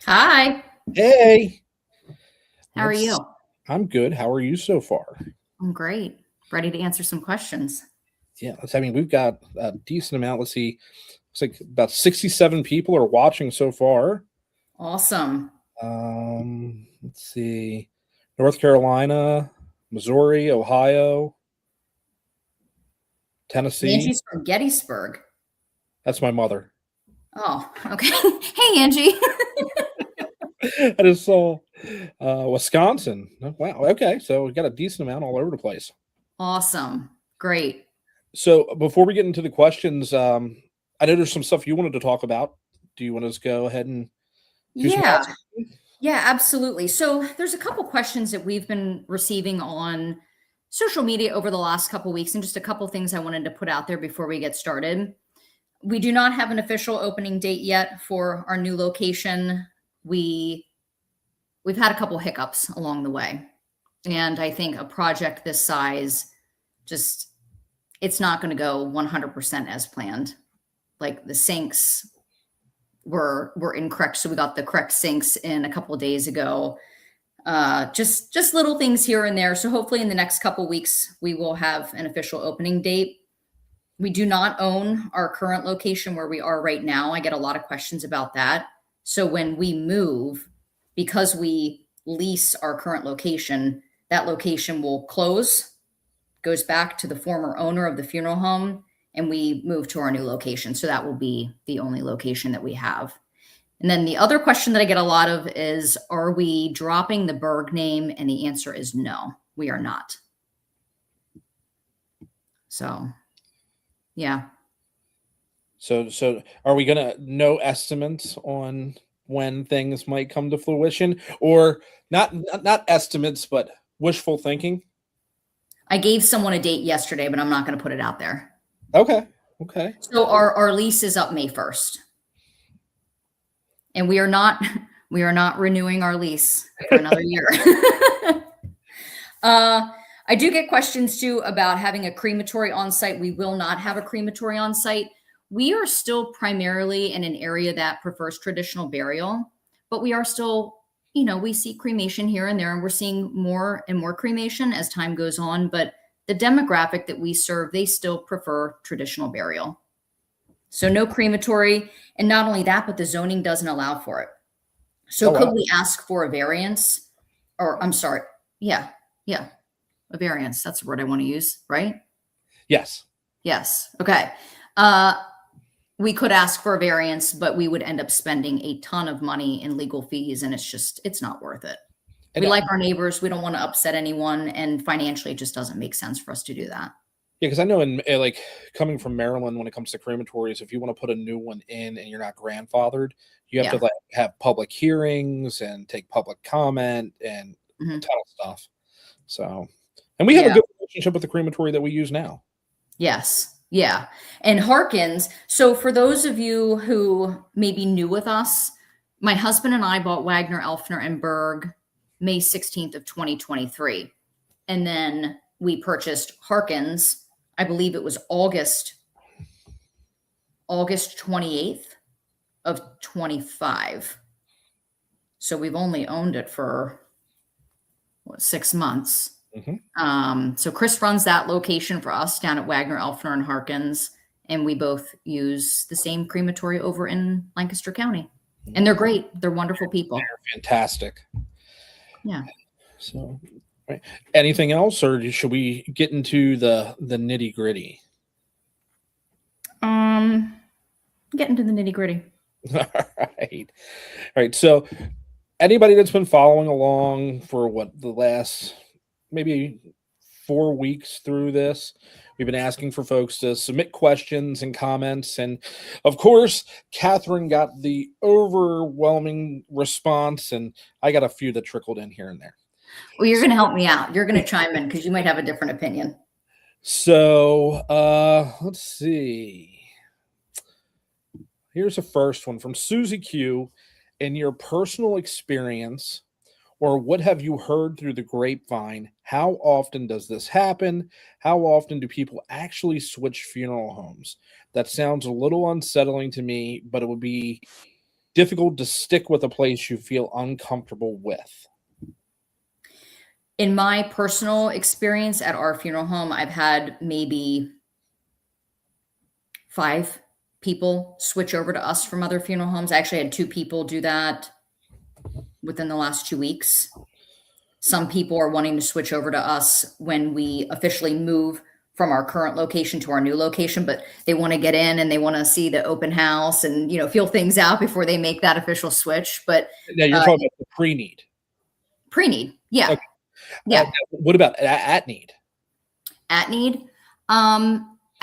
Hi. Hey. How are you? I'm good. How are you so far? I'm great. Ready to answer some questions. Yeah, we've got a decent amount. Let's see. It's like about 67 people are watching so far. Awesome. Let's see. North Carolina, Missouri, Ohio, Tennessee. Angie's from Gettysburg. That's my mother. Oh, okay. Hey, Angie. I just saw Wisconsin. Oh, wow. Okay. So we got a decent amount all over the place. Awesome. Great. So before we get into the questions, I know there's some stuff you wanted to talk about. Do you want to just go ahead and do some Yeah. Yeah, absolutely. So there's a couple questions that we've been receiving on social media over the last couple weeks, and just a couple things I wanted to put out there before we get started. We do not have an official opening date yet for our new location. We've had a couple hiccups along the way. And I think a project this size, it's not going to go 100% as planned. Like the sinks were incorrect. So we got the correct sinks in a couple of days ago. Just little things here and there. So hopefully in the next couple of weeks, we will have an official opening date. We do not own our current location where we are right now. I get a lot of questions about that. So when we move, because we lease our current location, that location will close, goes back to the former owner of the funeral home, and we move to our new location. So that will be the only location that we have. And then the other question that I get a lot of is, are we dropping the Berg name? And the answer is no, we are not. So, yeah. So are we gonna no estimates on when things might come to fruition, or not estimates, but wishful thinking? I gave someone a date yesterday, but I'm not going to put it out there. Okay. So our lease is up May 1st. And we are not renewing our lease for another year. I do get questions too about having a crematory on site. We will not have a crematory on site. We are still primarily in an area that prefers traditional burial, but we are still, we see cremation here and there, and we're seeing more and more cremation as time goes on. But the demographic that we serve, they still prefer traditional burial. So no crematory. And not only that, but the zoning doesn't allow for it. So could we ask for a variance? Or I'm sorry. Yeah. A variance. That's the word I want to use, right? Yes. Okay. We could ask for a variance, but we would end up spending a ton of money in legal fees, and it's not worth it. We like our neighbors. We don't want to upset anyone, and financially it just doesn't make sense for us to do that. Yeah, because I know in coming from Maryland, when it comes to crematories, if you want to put a new one in and you're not grandfathered, you have to have public hearings and take public comment and a ton of stuff. So, and we have a good relationship with the crematory that we use now. Yes. Yeah. And Harkins. So for those of you who may be new with us, my husband and I bought Wagner, Elfner, and Berg May 16th of 2023. And then we purchased Harkins, I believe it was August 28th of 25. So we've only owned it for 6 months. So Chris runs that location for us down at Wagner, Elfner, and Harkins, and we both use the same crematory over in Lancaster County. And they're great. They're wonderful people. They're fantastic. Yeah. So, right. Anything else, or should we get into the nitty gritty? Get into the nitty gritty. All right. So, anybody that's been following along for the last maybe 4 weeks through this, We've been asking for folks to submit questions and comments. And of course, Catherine got the overwhelming response, and I got a few that trickled in here and there. Well, you're going to help me out. You're going to chime in because you might have a different opinion. So let's see. Here's a first one from Susie Q. In your personal experience, or what have you heard through the grapevine, how often does this happen? How often do people actually switch funeral homes? That sounds a little unsettling to me, but it would be difficult to stick with a place you feel uncomfortable with. In my personal experience at our funeral home, I've had maybe 5 people switch over to us from other funeral homes. I actually had 2 people do that within the last 2 weeks. Some people are wanting to switch over to us when we officially move from our current location to our new location, but they want to get in and they want to see the open house and, feel things out before they make that official switch. But now you're talking about the pre-need. Pre-need. Yeah. Okay. Yeah. What about at need? At need.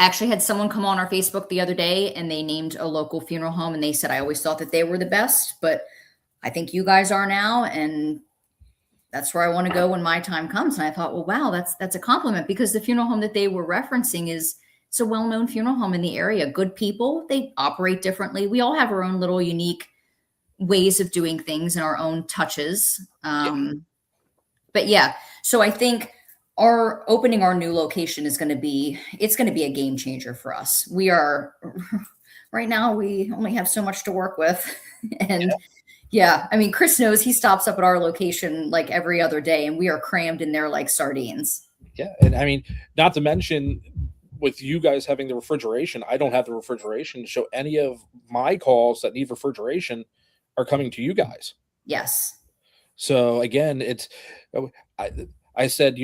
Actually had someone come on our Facebook the other day and they named a local funeral home and they said, I always thought that they were the best, but I think you guys are now. And that's where I want to go when my time comes. And I thought, well, wow, that's a compliment, because the funeral home that they were referencing it's a well-known funeral home in the area. Good people, they operate differently. We all have our own little unique ways of doing things and our own touches. But yeah, so I think our opening our new location is going to be a game changer for us. We are right now, we only have so much to work with. And yeah, I mean, Chris knows he stops up at our location like every other day and we are crammed in there like sardines. Yeah. And I mean, not to mention with you guys having the refrigeration, I don't have the refrigeration, so any of my calls that need refrigeration are coming to you guys. Yes. So again, I said,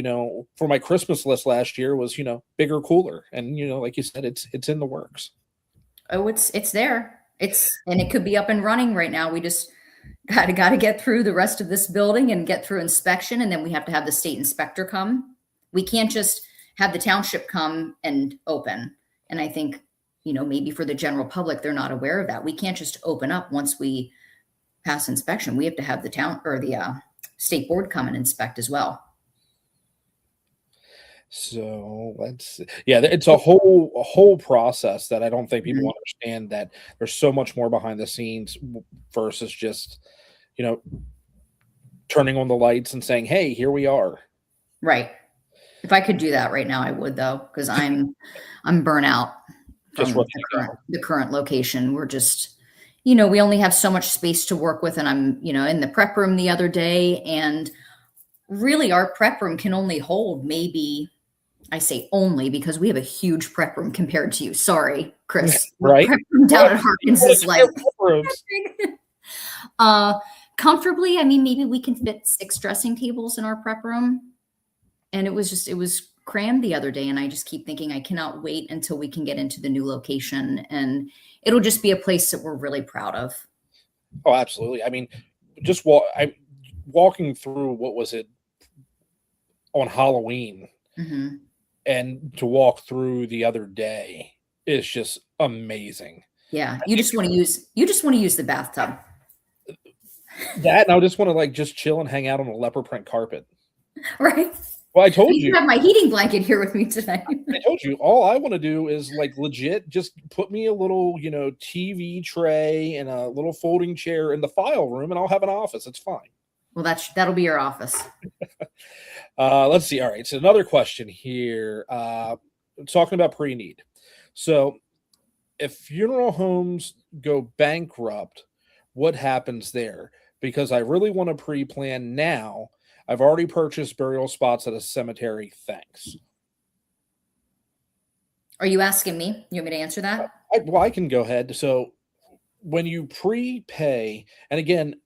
for my Christmas list last year was, bigger, cooler. And, like you said, it's in the works. Oh, it's there. And it could be up and running right now. We just got to get through the rest of this building and get through inspection. And then we have to have the state inspector come. We can't just have the township come and open. And I think, maybe for the general public, they're not aware of that. We can't just open up once we pass inspection. We have to have the town or the state board come and inspect as well. So it's a whole process that I don't think people understand, that there's so much more behind the scenes versus just, turning on the lights and saying, hey, here we are. Right. If I could do that right now, I would, though, because I'm burnt out from the current location. We're just, we only have so much space to work with. And I'm, in the prep room the other day, and really our prep room can only hold maybe, I say only because we have a huge prep room compared to you. Sorry, Chris. Right. Prep room down at Harkins is like comfortably. I mean, maybe we can fit 6 dressing tables in our prep room. And it was crammed the other day. And I just keep thinking I cannot wait until we can get into the new location. And it'll just be a place that we're really proud of. Oh, absolutely. I mean, just walking through, what was it, on Halloween, and to walk through the other day is just amazing. Yeah, you just want to use the bathtub. That, and I just want to just chill and hang out on a leopard print carpet. Right. Well, I told you. I have my heating blanket here with me tonight. I told you, all I want to do is legit just put me a little, TV tray and a little folding chair in the file room, and I'll have an office. It's fine. Well, that'll be your office. Let's see. All right. So another question here, talking about pre-need. So if funeral homes go bankrupt, what happens there? Because I really want to pre-plan now. I've already purchased burial spots at a cemetery. Thanks. Are you asking me? You want me to answer that? I can go ahead. So when you prepay, and again,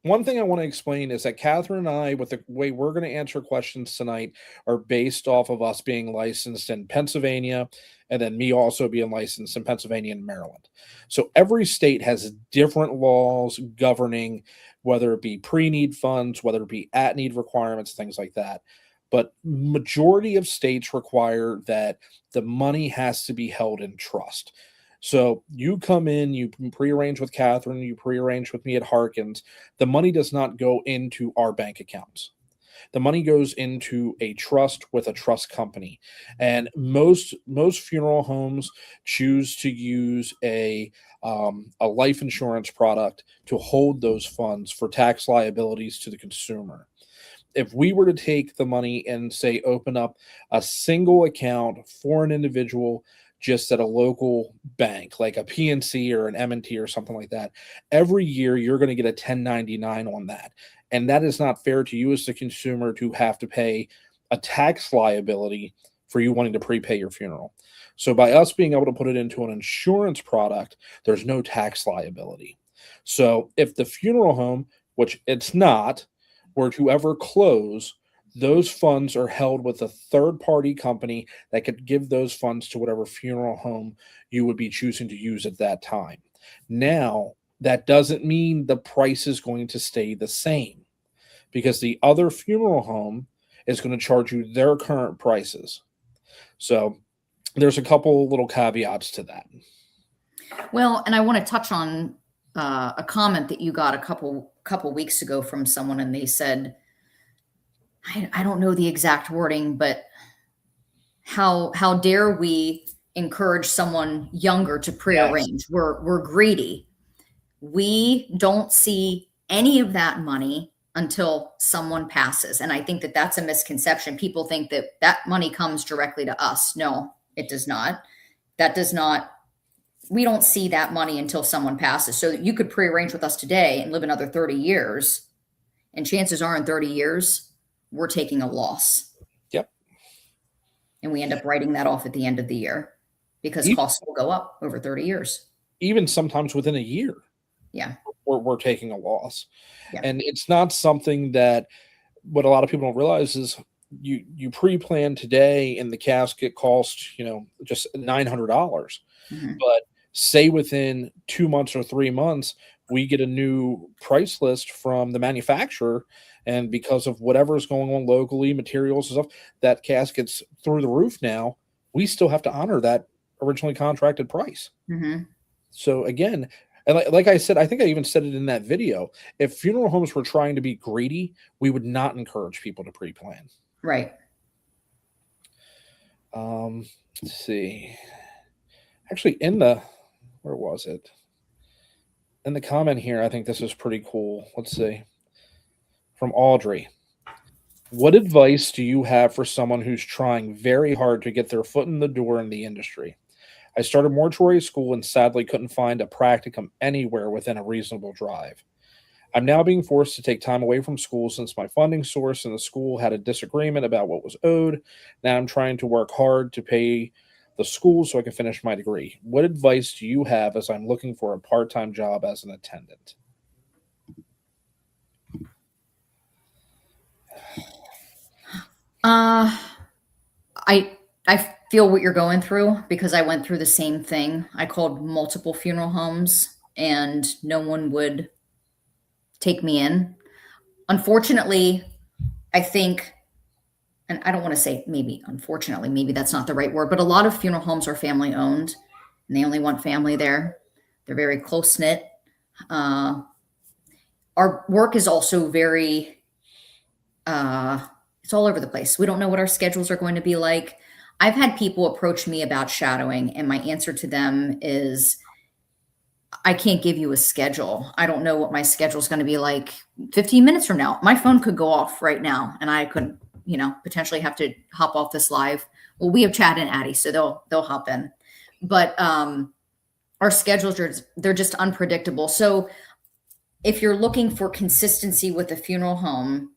one thing I want to explain is that Catherine and I, with the way we're going to answer questions tonight, are based off of us being licensed in Pennsylvania, and then me also being licensed in Pennsylvania and Maryland. So every state has different laws governing whether it be pre-need funds, whether it be at-need requirements, things like that. but majority of states require that the money has to be held in trust. So you come in, you prearrange with Catherine, you prearrange with me at Harkins. The money does not go into our bank accounts. The money goes into a trust with a trust company, and most funeral homes choose to use a life insurance product to hold those funds for tax liabilities to the consumer. If we were to take the money and say open up a single account for an individual just at a local bank like a PNC or an M&T or something like that, every year you're going to get a 1099 on that. And that is not fair to you as the consumer to have to pay a tax liability for you wanting to prepay your funeral. So by us being able to put it into an insurance product, there's no tax liability. So if the funeral home, which it's not, were to ever close, those funds are held with a third party company that could give those funds to whatever funeral home you would be choosing to use at that time. Now, that doesn't mean the price is going to stay the same, because the other funeral home is going to charge you their current prices. So there's a couple little caveats to that. Well, and I want to touch on a comment that you got a couple weeks ago from someone, and they said, I don't know the exact wording, but how dare we encourage someone younger to prearrange? Yes. We're greedy. We don't see any of that money until someone passes, and I think that that's a misconception. People think that that money comes directly to us. No, it does not. That does not. We don't see that money until someone passes. So you could prearrange with us today and live another 30 years, and chances are in 30 years we're taking a loss. Yep. And we end up writing that off at the end of the year because costs will go up over 30 years. Even sometimes within a year. Yeah. We're taking a loss. Yeah. And it's not something that what a lot of people don't realize is you pre-plan today and the casket costs, just $900. Mm-hmm. But say within 2 months or 3 months, we get a new price list from the manufacturer, and because of whatever's going on locally, materials and stuff, that casket's through the roof now. We still have to honor that originally contracted price. Mm-hmm. So again, and like I said, I think I even said it in that video, if funeral homes were trying to be greedy, we would not encourage people to pre-plan. Right. Let's see. Actually, where was it? In the comment here, I think this is pretty cool. Let's see. From Audrey. What advice do you have for someone who's trying very hard to get their foot in the door in the industry? I started mortuary school and sadly couldn't find a practicum anywhere within a reasonable drive. I'm now being forced to take time away from school since my funding source and the school had a disagreement about what was owed. Now I'm trying to work hard to pay the school so I can finish my degree. What advice do you have as I'm looking for a part-time job as an attendant? I feel what you're going through because I went through the same thing. I called multiple funeral homes and no one would take me in. Unfortunately, I think, and I don't want to say maybe unfortunately, maybe that's not the right word, but a lot of funeral homes are family owned and they only want family there. They're very close knit. Our work is also very, it's all over the place. We don't know what our schedules are going to be like. I've had people approach me about shadowing, and my answer to them is, I can't give you a schedule. I don't know what my schedule is going to be like 15 minutes from now. My phone could go off right now, and I could, potentially have to hop off this live. Well, we have Chad and Addie, so they'll hop in. But our schedules they're just unpredictable. So if you're looking for consistency with a funeral home,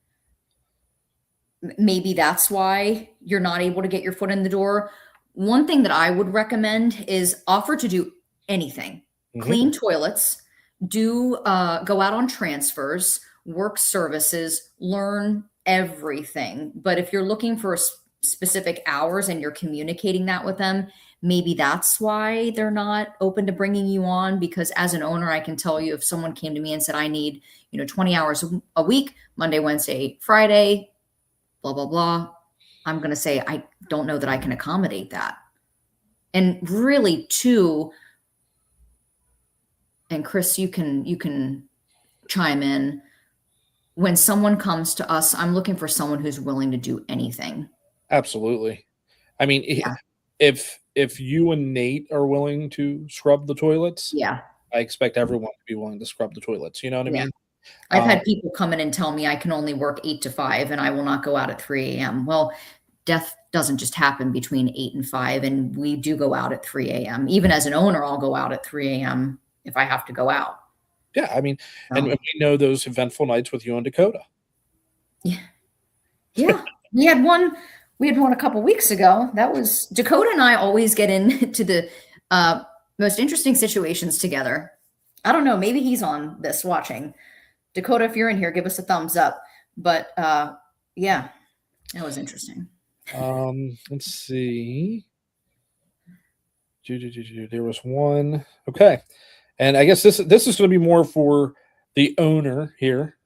maybe that's why you're not able to get your foot in the door. One thing that I would recommend is offer to do anything. Mm-hmm. Clean toilets, go out on transfers, work services, learn everything. But if you're looking for specific hours and you're communicating that with them, maybe that's why they're not open to bringing you on. Because as an owner, I can tell you, if someone came to me and said, I need, 20 hours a week, Monday, Wednesday, Friday, blah, blah, blah. I'm going to say, I don't know that I can accommodate that. And really too, and Chris, you can chime in. When someone comes to us, I'm looking for someone who's willing to do anything. Absolutely. I mean, Yeah. if you and Nate are willing to scrub the toilets, Yeah. I expect everyone to be willing to scrub the toilets. You know what I Yeah. mean? I've had people come in and tell me I can only work 8 to 5 and I will not go out at 3 a.m. Well, death doesn't just happen between 8 and 5, and we do go out at 3 a.m. Even as an owner, I'll go out at 3 a.m. if I have to go out. Yeah, I mean, and So, we know those eventful nights with you and Dakota. yeah. Yeah. We had one a couple weeks ago. That was Dakota and I always get into the most interesting situations together. I don't know, maybe he's on this watching. Dakota, if you're in here, give us a thumbs up. But yeah, that was interesting. Let's see. There was one. Okay. And I guess this is going to be more for the owner here.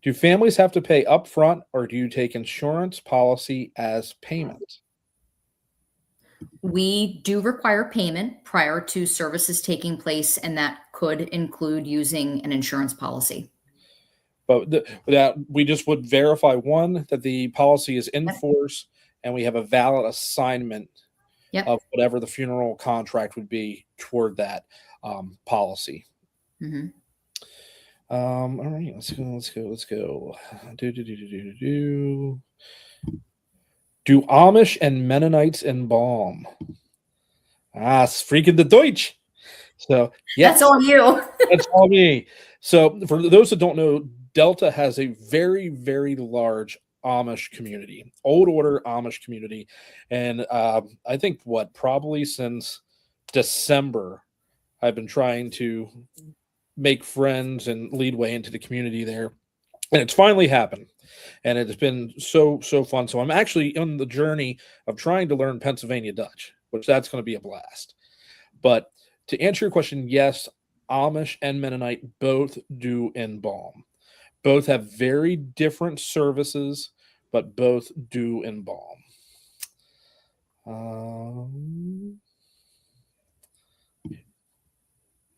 Do families have to pay upfront, or do you take insurance policy as payment? We do require payment prior to services taking place, and that could include using an insurance policy. But that we just would verify, one, that the policy is in Yep. force and we have a valid assignment Yep. of whatever the funeral contract would be toward that policy. Mm-hmm. All right, let's go. Do Amish and Mennonites embalm? Ah, it's freaking the Deutsch. So yes, That's all you. that's all me. So for those that don't know, Delta has a very, very large Amish community, old order Amish community. And I think probably since December, I've been trying to make friends and lead way into the community there. And it's finally happened. And it's been so fun. So I'm actually on the journey of trying to learn Pennsylvania Dutch, which that's going to be a blast. But to answer your question, yes, Amish and Mennonite both do embalm. Both have very different services, but both do embalm.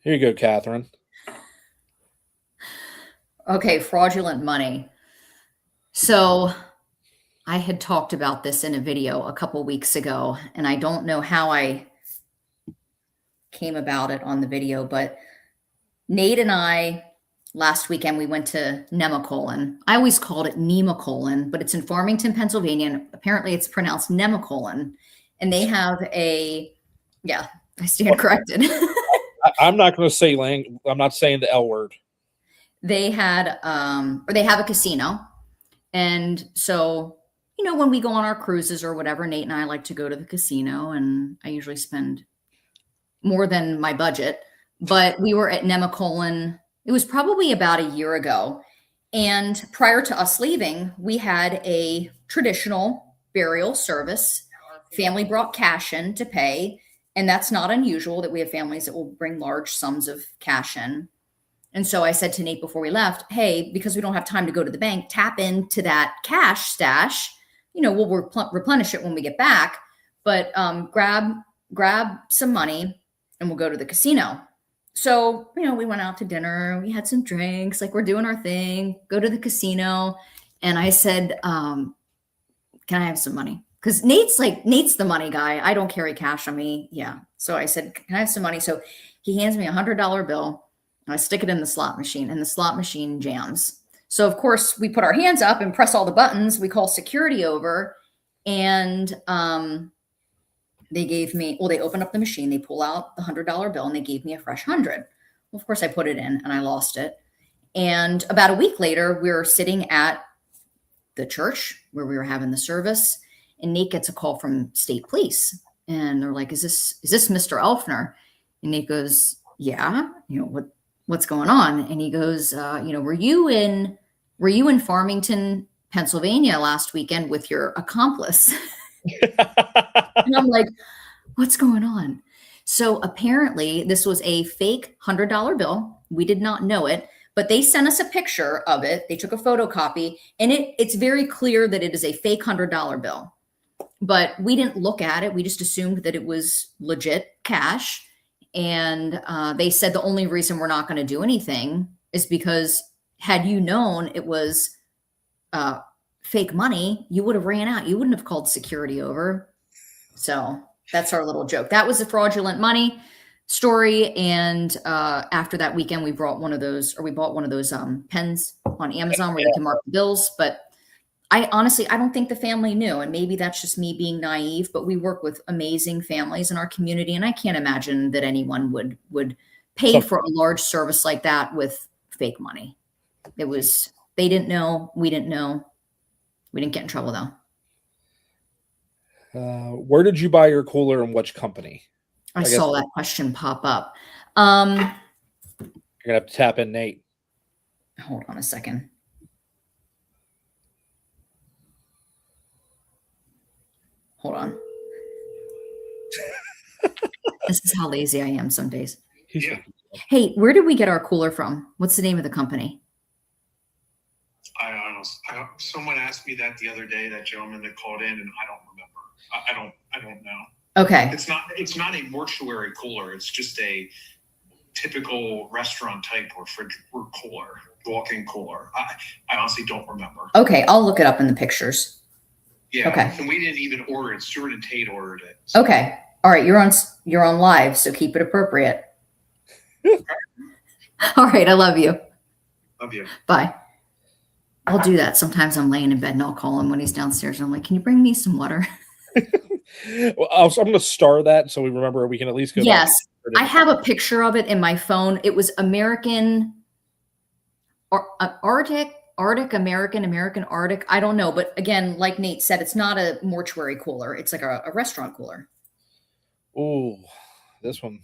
Here you go, Catherine. Okay, fraudulent money. So I had talked about this in a video a couple weeks ago, and I don't know how I came about it on the video, but Nate and I last weekend we went to Nemacolin. I always called it Nemacolin, but it's in Farmington, Pennsylvania, and apparently it's pronounced Nemacolin. And they have I stand corrected. I'm not going to say I'm not saying the L word. They had they have a casino. And so, when we go on our cruises or whatever, Nate and I like to go to the casino, and I usually spend more than my budget. But we were at Nemacolin. It was probably about a year ago. And prior to us leaving, we had a traditional burial service. Family brought cash in to pay. And that's not unusual that we have families that will bring large sums of cash in. And so I said to Nate before we left, hey, because we don't have time to go to the bank, tap into that cash stash. We'll replenish it when we get back, but grab some money and we'll go to the casino. So, we went out to dinner, we had some drinks, like we're doing our thing, go to the casino. And I said, can I have some money? Because Nate's the money guy. I don't carry cash on me. Yeah. So I said, can I have some money? So he hands me $100 bill. I stick it in the slot machine, and the slot machine jams. So, of course, we put our hands up and press all the buttons. We call security over, and they open up the machine. They pull out the $100 bill, and they gave me a fresh 100. Well, of course, I put it in, and I lost it. And about a week later, we were sitting at the church where we were having the service, and Nate gets a call from state police, and they're like, "Is this Mr. Elfner?" And Nate goes, "Yeah, what's going on?" And he goes, were you in Farmington, Pennsylvania last weekend with your accomplice? And I'm like, what's going on? So apparently this was a fake $100 bill. We did not know it, but they sent us a picture of it. They took a photocopy, and it's very clear that it is a fake $100 bill. But we didn't look at it. We just assumed that it was legit cash. And they said the only reason we're not going to do anything is because had you known it was fake money, you would have ran out. You wouldn't have called security over. So that's our little joke. That was a fraudulent money story. And after that weekend, we bought one of those pens on Amazon where you can mark the bills. But I honestly don't think the family knew, and maybe that's just me being naive, but we work with amazing families in our community, and I can't imagine that anyone would pay for a large service like that with fake money. They didn't know, we didn't know. We didn't get in trouble though. Where did you buy your cooler and which company? I saw that question pop up. You're gonna have to tap in Nate. Hold on a second. Hold on. This is how lazy I am some days. Yeah. Hey, where did we get our cooler from? What's the name of the company? I honestly, someone asked me that the other day, that gentleman that called in, and I don't remember. I don't know. Okay. It's not a mortuary cooler. It's just a typical restaurant type or fridge or cooler, walk-in cooler. I honestly don't remember. Okay, I'll look it up in the pictures. Yeah. Okay. And we didn't even order it. Stuart and Tate ordered it. So. Okay. All right. You're on live, so keep it appropriate. All right. I love you. Love you. Bye. I'll do that. Sometimes I'm laying in bed and I'll call him when he's downstairs. And I'm like, can you bring me some water? Well, I'm going to star that so we remember we can at least go. Yes. I have a picture of it in my phone. It was American Arctic. I don't know. But again, like Nate said, it's not a mortuary cooler. It's like a restaurant cooler. Oh, this one.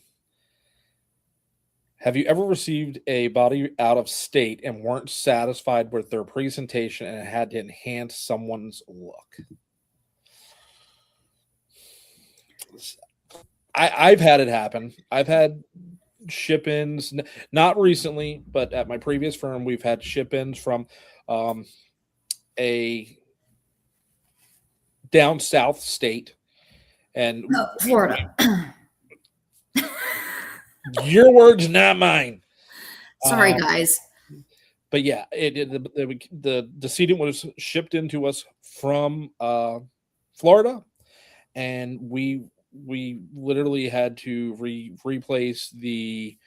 Have you ever received a body out of state and weren't satisfied with their presentation and had to enhance someone's look? I've had it happen. I've had ship-ins, not recently, but at my previous firm, we've had ship-ins from a down south state, and Florida. Your words, not mine. Sorry, guys. But yeah, the decedent was shipped into us from Florida, and we literally had to replace the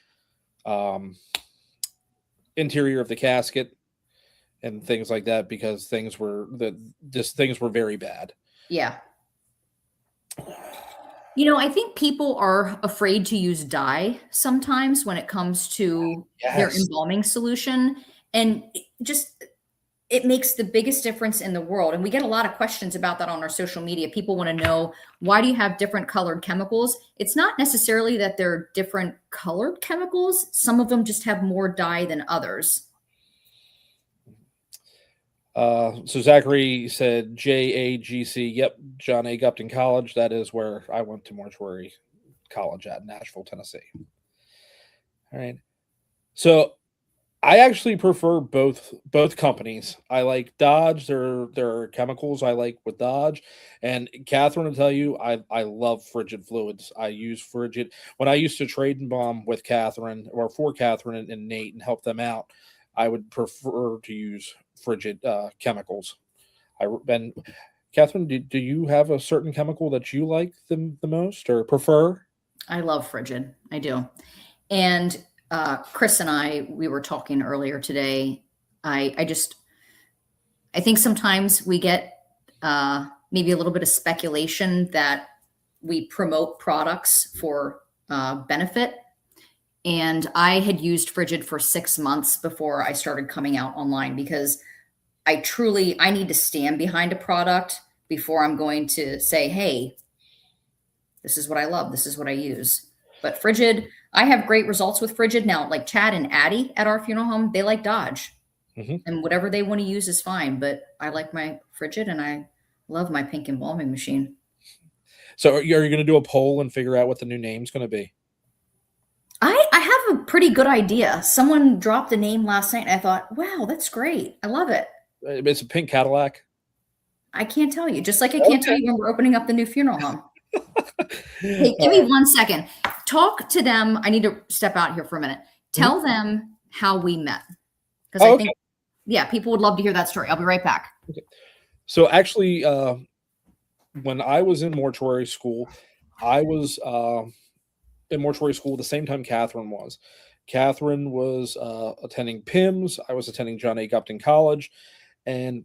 interior of the casket and things like that because things were very bad. Yeah. You know, I think people are afraid to use dye sometimes when it comes to their embalming solution. And it makes the biggest difference in the world. And we get a lot of questions about that on our social media. People want to know, why do you have different colored chemicals? It's not necessarily that they're different colored chemicals. Some of them just have more dye than others. So Zachary said JAGC. Yep, John A. Gupton College. That is where I went to mortuary college at Nashville, Tennessee. All right. So I actually prefer both companies. I like Dodge. Their chemicals I like with Dodge. And Catherine will tell you, I love Frigid fluids. I use Frigid. When I used to trade and bomb with Catherine or for Catherine and Nate and help them out, I would prefer to use Frigid chemicals. And Catherine, do you have a certain chemical that you like the most or prefer? I love Frigid. I do. And Chris and we were talking earlier today. I think sometimes we get maybe a little bit of speculation that we promote products for benefit. And I had used Frigid for 6 months before I started coming out online because I need to stand behind a product before I'm going to say, hey, this is what I love. This is what I use. But Frigid, I have great results with Frigid. Now, like Chad and Addie at our funeral home, they like Dodge. Mm-hmm. And whatever they want to use is fine. But I like my Frigid and I love my pink embalming machine. So are you going to do a poll and figure out what the new name's going to be? I have have a pretty good idea. Someone dropped a name last night, and I thought, wow, that's great. I love it. It's a pink Cadillac. I can't tell you. Just like I can't tell you when we're opening up the new funeral home. Hey, give me 1 second. Talk to them. I need to step out here for a minute. Tell them how we met. Because I think, yeah, people would love to hear that story. I'll be right back. Okay. So actually, when I was in mortuary school, I was in mortuary school at the same time Catherine was. Catherine was attending PIMS. I was attending John A. Gupton College. And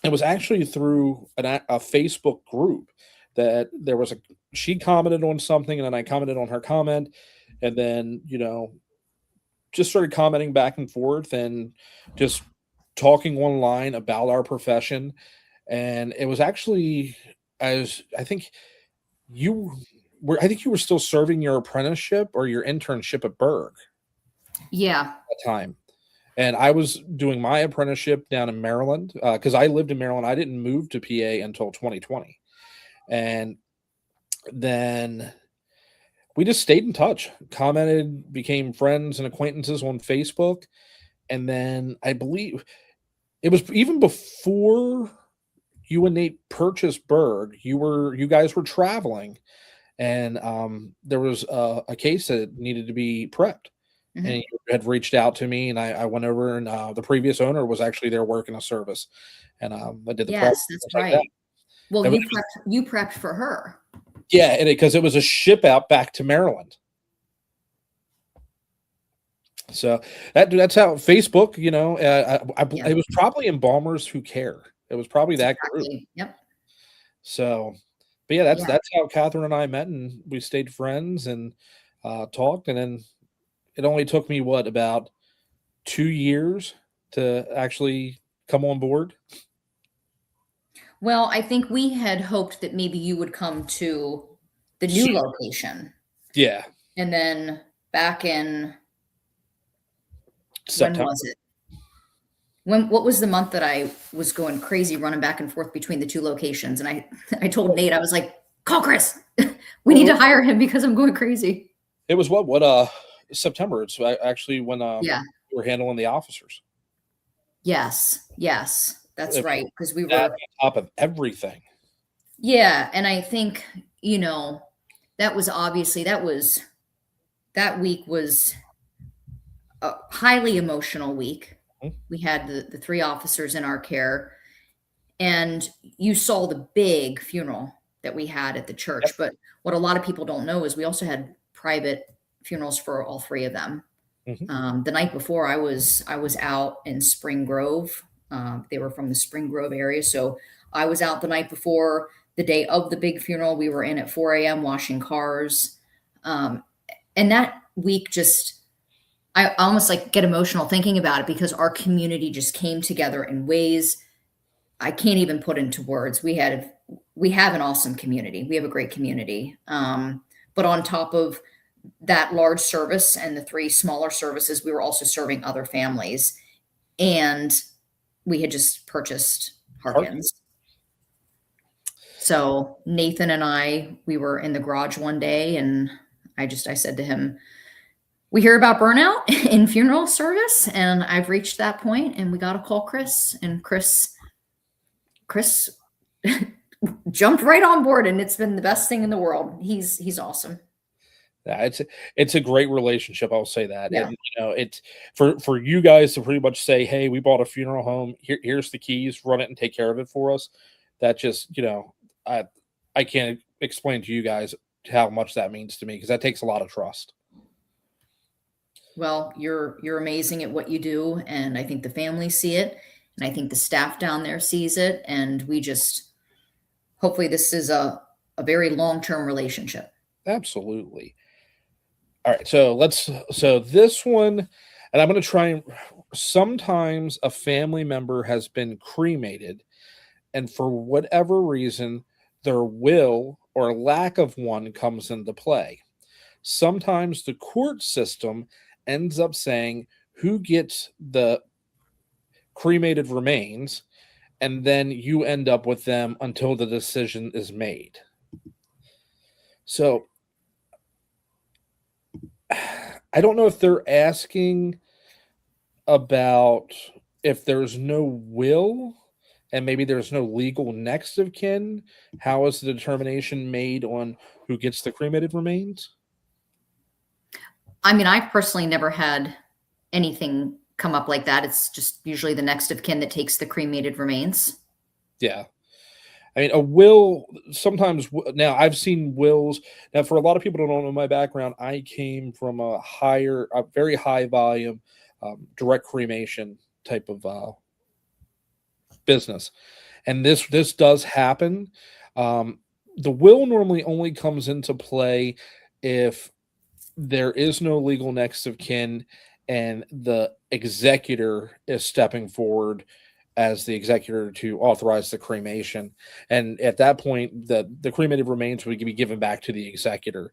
it was actually through a Facebook group that there was she commented on something, and then I commented on her comment, and then, just started commenting back and forth and just talking online about our profession. And it was actually, I think you were still serving your apprenticeship or your internship at Berg. Yeah. At that time. And I was doing my apprenticeship down in Maryland because I lived in Maryland. I didn't move to PA until 2020. And then we just stayed in touch, commented, became friends and acquaintances on Facebook. And then I believe it was even before you and Nate purchased Berg, you guys were traveling, and there was a case that needed to be prepped. And you had reached out to me, and I went over, and the previous owner was actually there working a service, and I did the prep. Yes, that's right. Like that. Well, you prepped for her. Yeah, because it was a ship out back to Maryland. So that's how Facebook, it was probably Embalmers Who Care. It was probably that group. Yep. So, but yeah, that's how Catherine and I met, and we stayed friends and talked, and then it only took me about 2 years to actually come on board. Well, I think we had hoped that maybe you would come to the new location. Yeah. And then back in September. When was it? What was the month that I was going crazy running back and forth between the two locations? And I told Nate, I was like, call Chris. We need to hire him because I'm going crazy. It was September. It's actually when we were handling the officers. Yes, that's right. Because we were on top of everything. Yeah, and I think that week was a highly emotional week. We had the 3 officers in our care, and you saw the big funeral that we had at the church. But what a lot of people don't know is we also had private funerals for all 3 of them. The night before, I was out in Spring Grove. They were from the Spring Grove area, so I was out the night before. The day of the big funeral, we were in at 4 a.m. washing cars, and that week I almost get emotional thinking about it because our community just came together in ways I can't even put into words. We have an awesome community. We have a great community. But on top of that large service and the 3 smaller services, we were also serving other families. And we had just purchased Harkins. So Nathan and we were in the garage one day, and I said to him, we hear about burnout in funeral service, and I've reached that point, and we got to call Chris, and Chris jumped right on board, and it's been the best thing in the world. He's awesome. Yeah, it's a great relationship. I'll say that. Yeah. And it's for you guys to pretty much say, hey, we bought a funeral home. Here's the keys, run it and take care of it for us. That just, I can't explain to you guys how much that means to me, because that takes a lot of trust. Well, you're amazing at what you do, and I think the family see it, and I think the staff down there sees it, and we just hopefully this is a very long-term relationship. Absolutely. All right, so this one, and I'm going to try and sometimes a family member has been cremated, and for whatever reason, their will or lack of one comes into play. Sometimes the court system ends up saying who gets the cremated remains, and then you end up with them until the decision is made. So I don't know if they're asking about if there's no will and maybe there's no legal next of kin. How is the determination made on who gets the cremated remains? I mean, I've personally never had anything come up like that. It's just usually the next of kin that takes the cremated remains. Yeah. I mean, a will sometimes. Now, I've seen wills. Now, for a lot of people who don't know my background, I came from a very high volume, direct cremation type of business, and this does happen. The will normally only comes into play if there is no legal next of kin and the executor is stepping forward as the executor to authorize the cremation. And at that point, the cremated remains would be given back to the executor.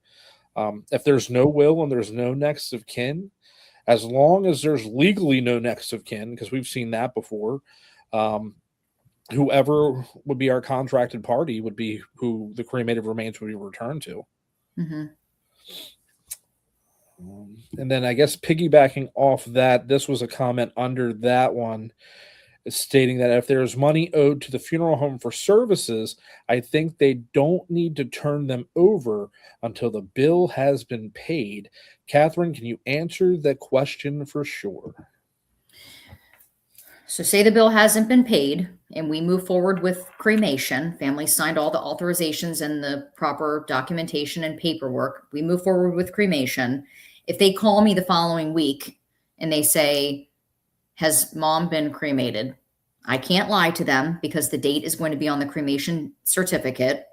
If there's no will and there's no next of kin, as long as there's legally no next of kin, because we've seen that before, whoever would be our contracted party would be who the cremated remains would be returned to. Mm-hmm. And then I guess piggybacking off that, this was a comment under that one stating that if there's money owed to the funeral home for services, I think they don't need to turn them over until the bill has been paid. Catherine, can you answer the question for sure? So say the bill hasn't been paid and we move forward with cremation. Family signed all the authorizations and the proper documentation and paperwork. We move forward with cremation. If they call me the following week and they say, has mom been cremated? I can't lie to them because the date is going to be on the cremation certificate,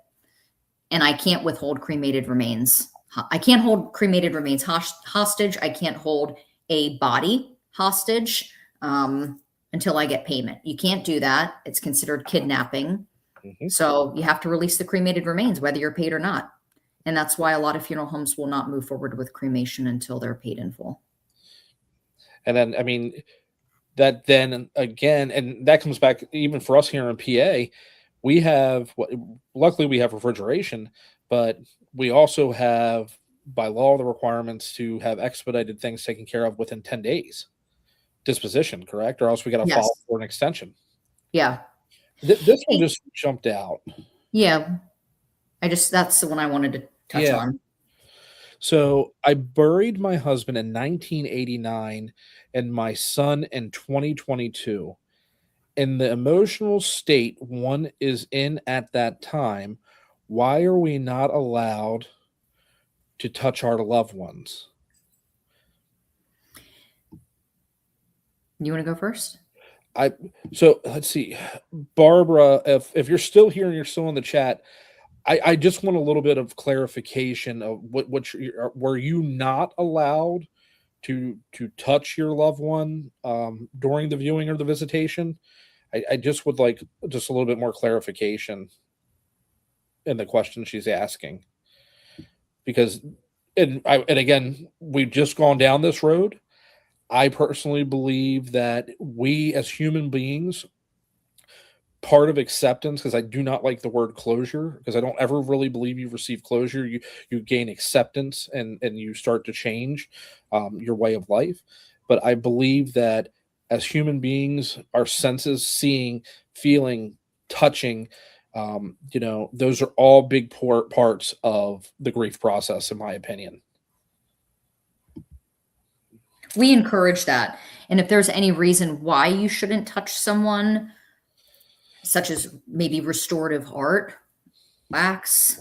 and I can't withhold cremated remains. I can't hold cremated remains hostage. I can't hold a body hostage until I get payment. You can't do that. It's considered kidnapping. Mm-hmm. So you have to release the cremated remains, whether you're paid or not. And that's why a lot of funeral homes will not move forward with cremation until they're paid in full. And then, I mean, that then again, and that comes back even for us here in PA, we have, luckily we have refrigeration, but we also have by law the requirements to have expedited things taken care of within 10 days. Disposition, correct? Or else we got to file for an extension. Yeah. This one just jumped out. Yeah. That's the one I wanted to touch on. So I buried my husband in 1989 and my son in 2022. In the emotional state one is in at that time, why are we not allowed to touch our loved ones? You want to go first? So let's see. Barbara, if you're still here and you're still in the chat, I just want a little bit of clarification of were you not allowed to touch your loved one during the viewing or the visitation? I just would like just a little bit more clarification in the question she's asking, because and again, we've just gone down this road. I personally believe that we as human beings, part of acceptance, because I do not like the word closure, because I don't ever really believe you receive closure. You gain acceptance and you start to change your way of life. But I believe that as human beings, our senses, seeing, feeling, touching, those are all big parts of the grief process, in my opinion. We encourage that. And if there's any reason why you shouldn't touch someone, such as maybe restorative art, wax,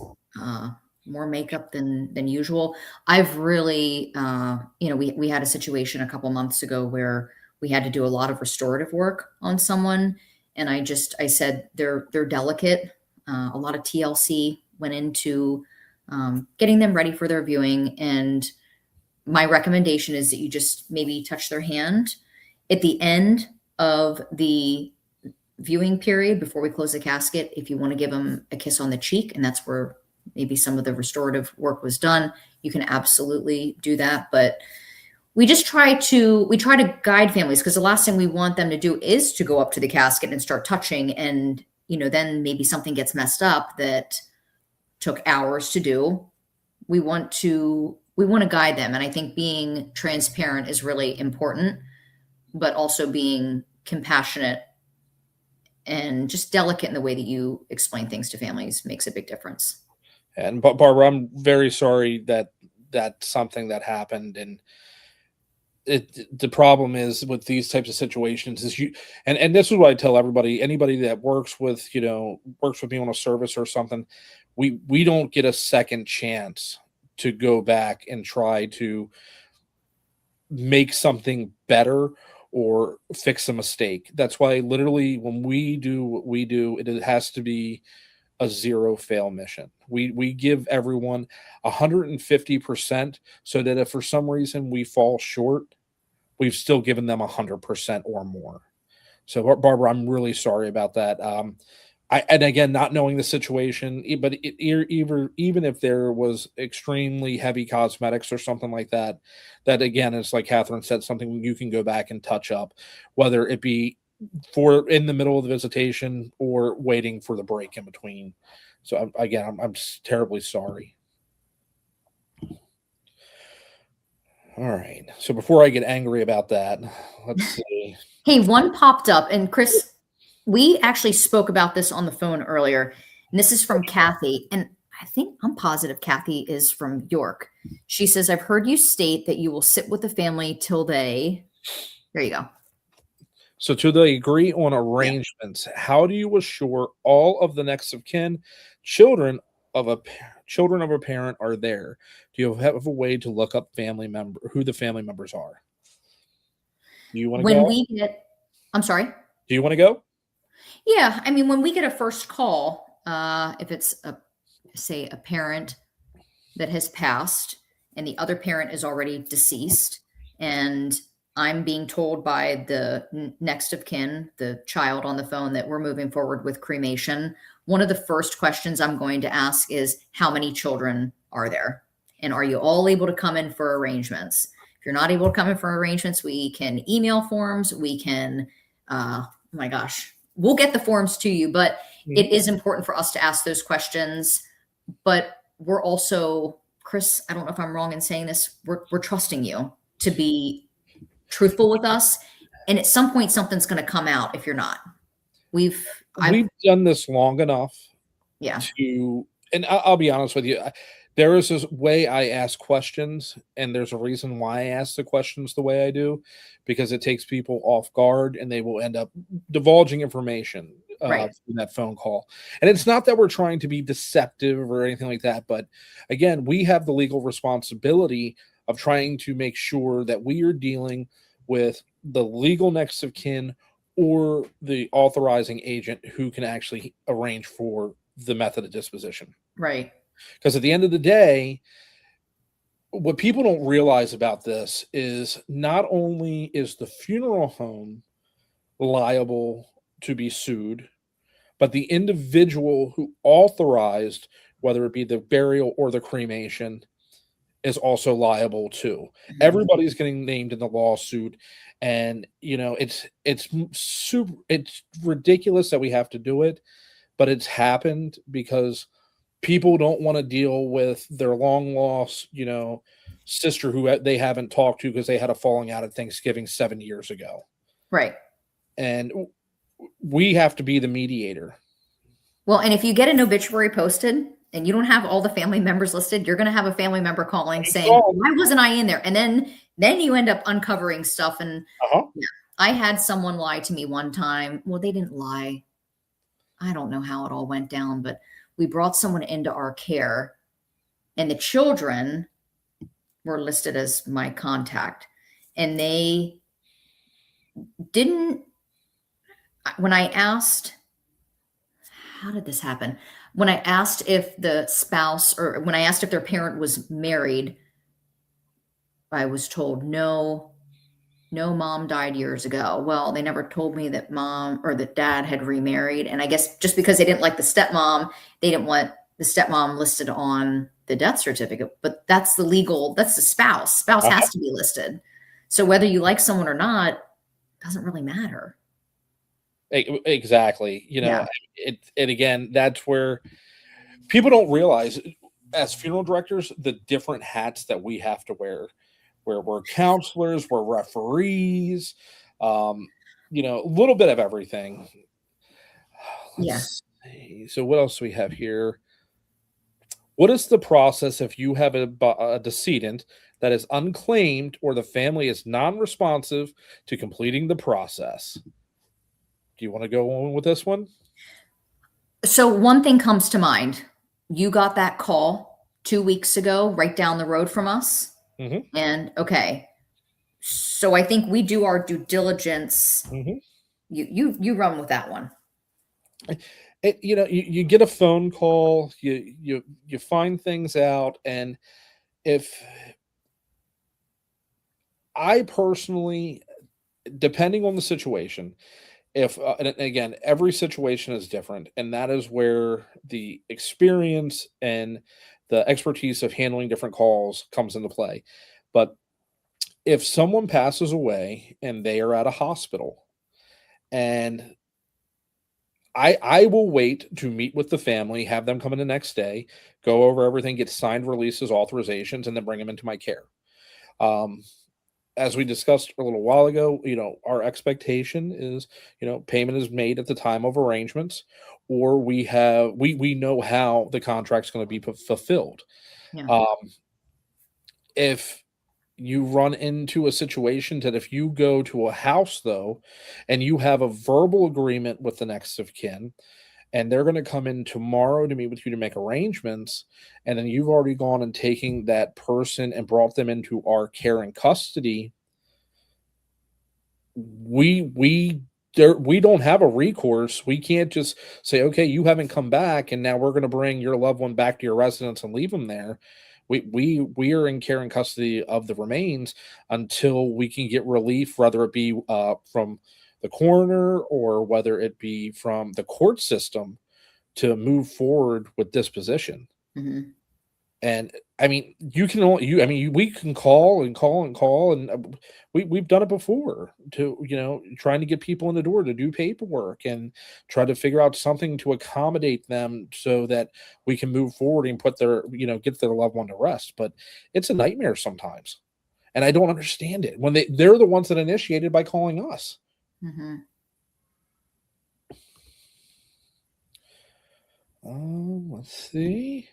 more makeup than usual. I've really, we had a situation a couple months ago where we had to do a lot of restorative work on someone. And I said, they're delicate. A lot of TLC went into getting them ready for their viewing. And my recommendation is that you just maybe touch their hand at the end of the viewing period before we close the casket. If you want to give them a kiss on the cheek, and that's where maybe some of the restorative work was done, you can absolutely do that. But we try to guide families, because the last thing we want them to do is to go up to the casket and start touching, and then maybe something gets messed up that took hours to do. We want to we want to guide them. And I think being transparent is really important, but also being compassionate and just delicate in the way that you explain things to families makes a big difference. And Barbara, I'm very sorry that that's something that happened. And the problem is with these types of situations is and this is what I tell everybody, anybody that works with me on a service or something, we don't get a second chance to go back and try to make something better or fix a mistake. That's why literally when we do what we do, it has to be a zero fail mission. We give everyone 150% so that if for some reason we fall short, we've still given them 100% or more. So Barbara, I'm really sorry about that. And again, not knowing the situation, but even if there was extremely heavy cosmetics or something like that, that again, it's like Catherine said, something you can go back and touch up, whether it be for in the middle of the visitation or waiting for the break in between. So I'm terribly sorry. All right. So before I get angry about that, let's see. Hey, one popped up, and Chris, we actually spoke about this on the phone earlier, and this is from Kathy, and I think I'm positive Kathy is from York. She says, I've heard you state that you will sit with the family till there you go. So till they agree on arrangements, how do you assure all of the next of kin, children of a parent are there? Do you have a way to look up who the family members are? Do you want to go? I'm sorry. Do you want to go? Yeah. I mean, when we get a first call, if it's say a parent that has passed and the other parent is already deceased, and I'm being told by the next of kin, the child on the phone, that we're moving forward with cremation, one of the first questions I'm going to ask is, how many children are there? And are you all able to come in for arrangements? If you're not able to come in for arrangements, we can email forms. We can, oh my gosh, we'll get the forms to you, but it is important for us to ask those questions. But we're also, Chris, I don't know if I'm wrong in saying this, we're trusting you to be truthful with us. And at some point, something's going to come out if you're not. We've done this long enough. Yeah. And I'll be honest with you. There is this way I ask questions, and there's a reason why I ask the questions the way I do, because it takes people off guard and they will end up divulging information in that phone call. And it's not that we're trying to be deceptive or anything like that, but again, we have the legal responsibility of trying to make sure that we are dealing with the legal next of kin or the authorizing agent who can actually arrange for the method of disposition. Right. Because at the end of the day, what people don't realize about this is not only is the funeral home liable to be sued, but the individual who authorized, whether it be the burial or the cremation, is also liable too. Mm-hmm. Everybody's getting named in the lawsuit, and it's ridiculous that we have to do it, but it's happened because people don't want to deal with their long lost, sister who they haven't talked to because they had a falling out at Thanksgiving 7 years ago. Right. And we have to be the mediator. Well, and if you get an obituary posted and you don't have all the family members listed, you're going to have a family member calling saying, why wasn't I in there? And then you end up uncovering stuff. And I had someone lie to me one time. Well, they didn't lie. I don't know how it all went down, but we brought someone into our care, and the children were listed as my contact. And they didn't, when I asked, how did this happen? When I asked if the spouse, or when I asked if their parent was married, I was told, no, mom died years ago. Well, they never told me that mom or that dad had remarried. And I guess just because they didn't like the stepmom, they didn't want the stepmom listed on the death certificate. But that's the spouse. Spouse has to be listed. So whether you like someone or not, doesn't really matter. Exactly. And again, that's where people don't realize as funeral directors, the different hats that we have to wear, where we're counselors, we're referees, a little bit of everything. Yeah. Let's see. So what else do we have here? What is the process if you have a decedent that is unclaimed or the family is non-responsive to completing the process? Do you want to go on with this one? So one thing comes to mind. You got that call 2 weeks ago, right down the road from us. Mm-hmm. And okay. So I think we do our due diligence. Mm-hmm. You run with that one. You get a phone call, you find things out, and if I personally, depending on the situation, if and again, every situation is different, and that is where the experience and the expertise of handling different calls comes into play. But if someone passes away and they are at a hospital, and I will wait to meet with the family, have them come in the next day, go over everything, get signed releases, authorizations, and then bring them into my care. Um, as we discussed a little while ago, our expectation is, payment is made at the time of arrangements, or we know how the contract's going to be fulfilled. Yeah. If you run into a situation that if you go to a house though, and you have a verbal agreement with the next of kin, and they're going to come in tomorrow to meet with you to make arrangements, and then you've already gone and taken that person and brought them into our care and custody, we don't have a recourse. We can't just say, okay, you haven't come back, and now we're going to bring your loved one back to your residence and leave them there. We are in care and custody of the remains until we can get relief, whether it be from the coroner or whether it be from the court system, to move forward with disposition. Mm-hmm. And I mean, we can call and call and call, and we've done it before, to trying to get people in the door to do paperwork and try to figure out something to accommodate them so that we can move forward and put get their loved one to rest. But it's a nightmare sometimes, and I don't understand it when they're the ones that initiated by calling us. Mm-hmm. Let's see.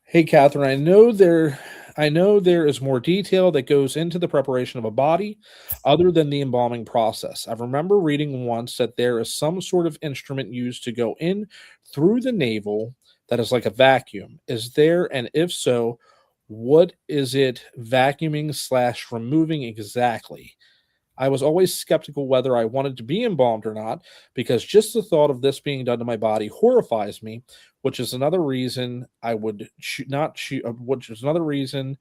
Hey, Catherine, I know there is more detail that goes into the preparation of a body other than the embalming process. I remember reading once that there is some sort of instrument used to go in through the navel that is like a vacuum. Is there? And if so, what is it vacuuming / removing exactly? I was always skeptical whether I wanted to be embalmed or not, because just the thought of this being done to my body horrifies me, which is another reason I would not choose. Which is another reason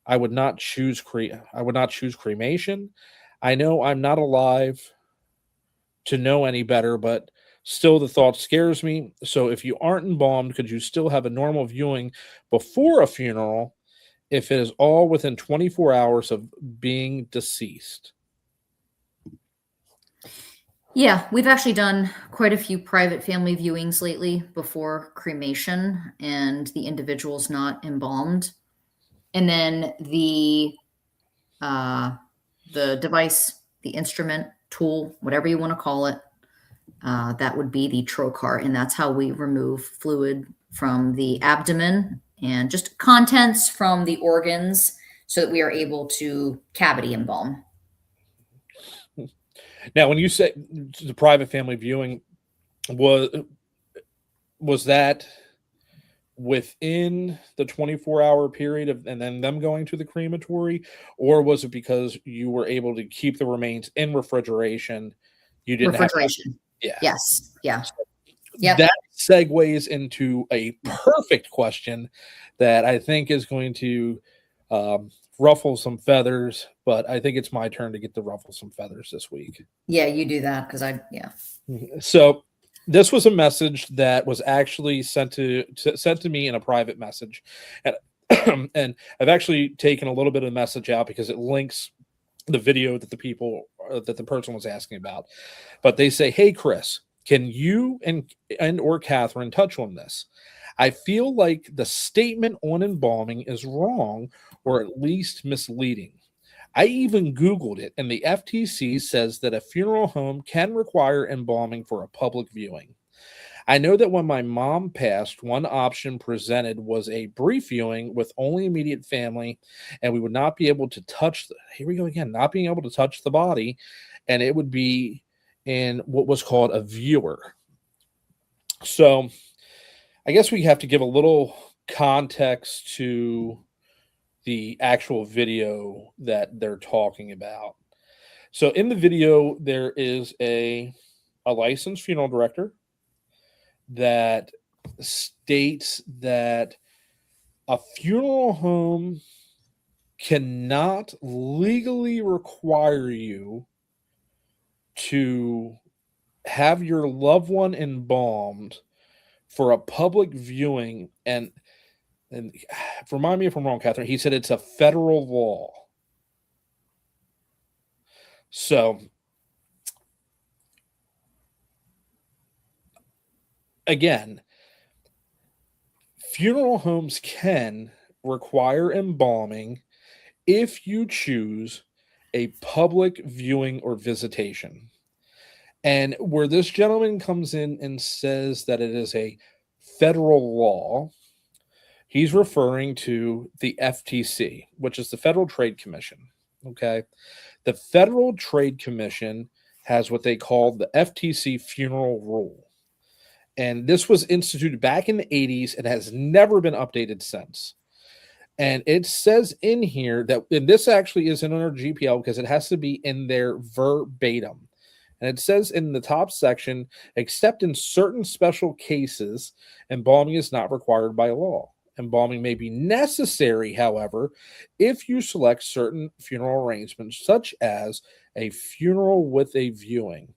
I would not choose cremation. I know I'm not alive to know any better, but still the thought scares me. So if you aren't embalmed, could you still have a normal viewing before a funeral if it is all within 24 hours of being deceased? Yeah, we've actually done quite a few private family viewings lately before cremation, and the individual's not embalmed. And then the device, the instrument, tool, whatever you want to call it, that would be the trocar, and that's how we remove fluid from the abdomen and just contents from the organs so that we are able to cavity embalm. Now, when you say the private family viewing, was that within the 24-hour period and then them going to the crematory, or was it because you were able to keep the remains in refrigeration? You didn't refrigeration. Yeah. Yes. Yeah. Yep. That segues into a perfect question that I think is going to ruffle some feathers, but I think it's my turn to get to ruffle some feathers this week. Yeah, you do that because So this was a message that was actually sent to me in a private message, and and I've actually taken a little bit of the message out because it links the video that the person was asking about. But they say, "Hey, Chris, Can you and or Catherine touch on this? I feel like the statement on embalming is wrong or at least misleading. I even Googled it, and the FTC says that a funeral home can require embalming for a public viewing. I know that when my mom passed, one option presented was a brief viewing with only immediate family, and we would not be able to touch here we go again, not being able to touch the body, and it would be in what was called a viewer. So I guess we have to give a little context to the actual video that they're talking about. So in the video, there is a licensed funeral director that states that a funeral home cannot legally require you to have your loved one embalmed for a public viewing. And remind me if I'm wrong, Catherine, he said it's a federal law. So again, funeral homes can require embalming if you choose a public viewing or visitation. And where this gentleman comes in and says that it is a federal law, he's referring to the FTC, which is the Federal Trade Commission. Okay. The Federal Trade Commission has what they call the FTC funeral rule. And this was instituted back in the 80s and has never been updated since. And it says in here that, and this actually isn't under GPL because it has to be in there verbatim. And it says in the top section, except in certain special cases, embalming is not required by law. Embalming may be necessary, however, if you select certain funeral arrangements, such as a funeral with a viewing.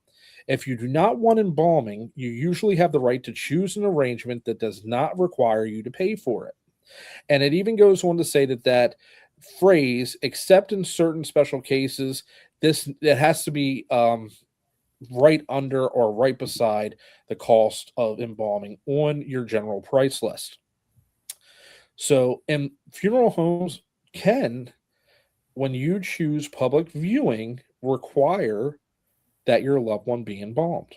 If you do not want embalming, you usually have the right to choose an arrangement that does not require you to pay for it. And it even goes on to say that phrase, except in certain special cases, it has to be right under or right beside the cost of embalming on your general price list. So, and funeral homes can, when you choose public viewing, require that your loved one be embalmed.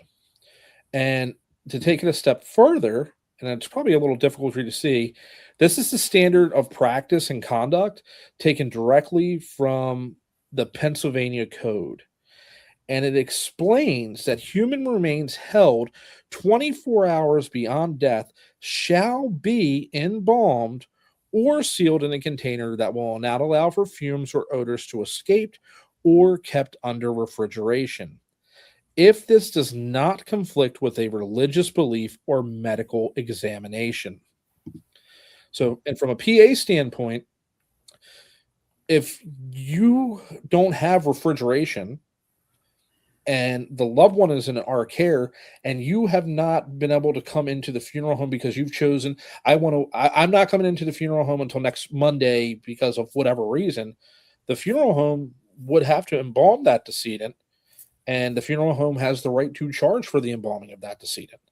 And to take it a step further, and it's probably a little difficult for you to see, this is the standard of practice and conduct taken directly from the Pennsylvania Code. And it explains that human remains held 24 hours beyond death shall be embalmed or sealed in a container that will not allow for fumes or odors to escape or kept under refrigeration, if this does not conflict with a religious belief or medical examination. So, and from a PA standpoint, if you don't have refrigeration and the loved one is in our care and you have not been able to come into the funeral home because you've chosen, I'm not coming into the funeral home until next Monday because of whatever reason, the funeral home would have to embalm that decedent, and the funeral home has the right to charge for the embalming of that decedent.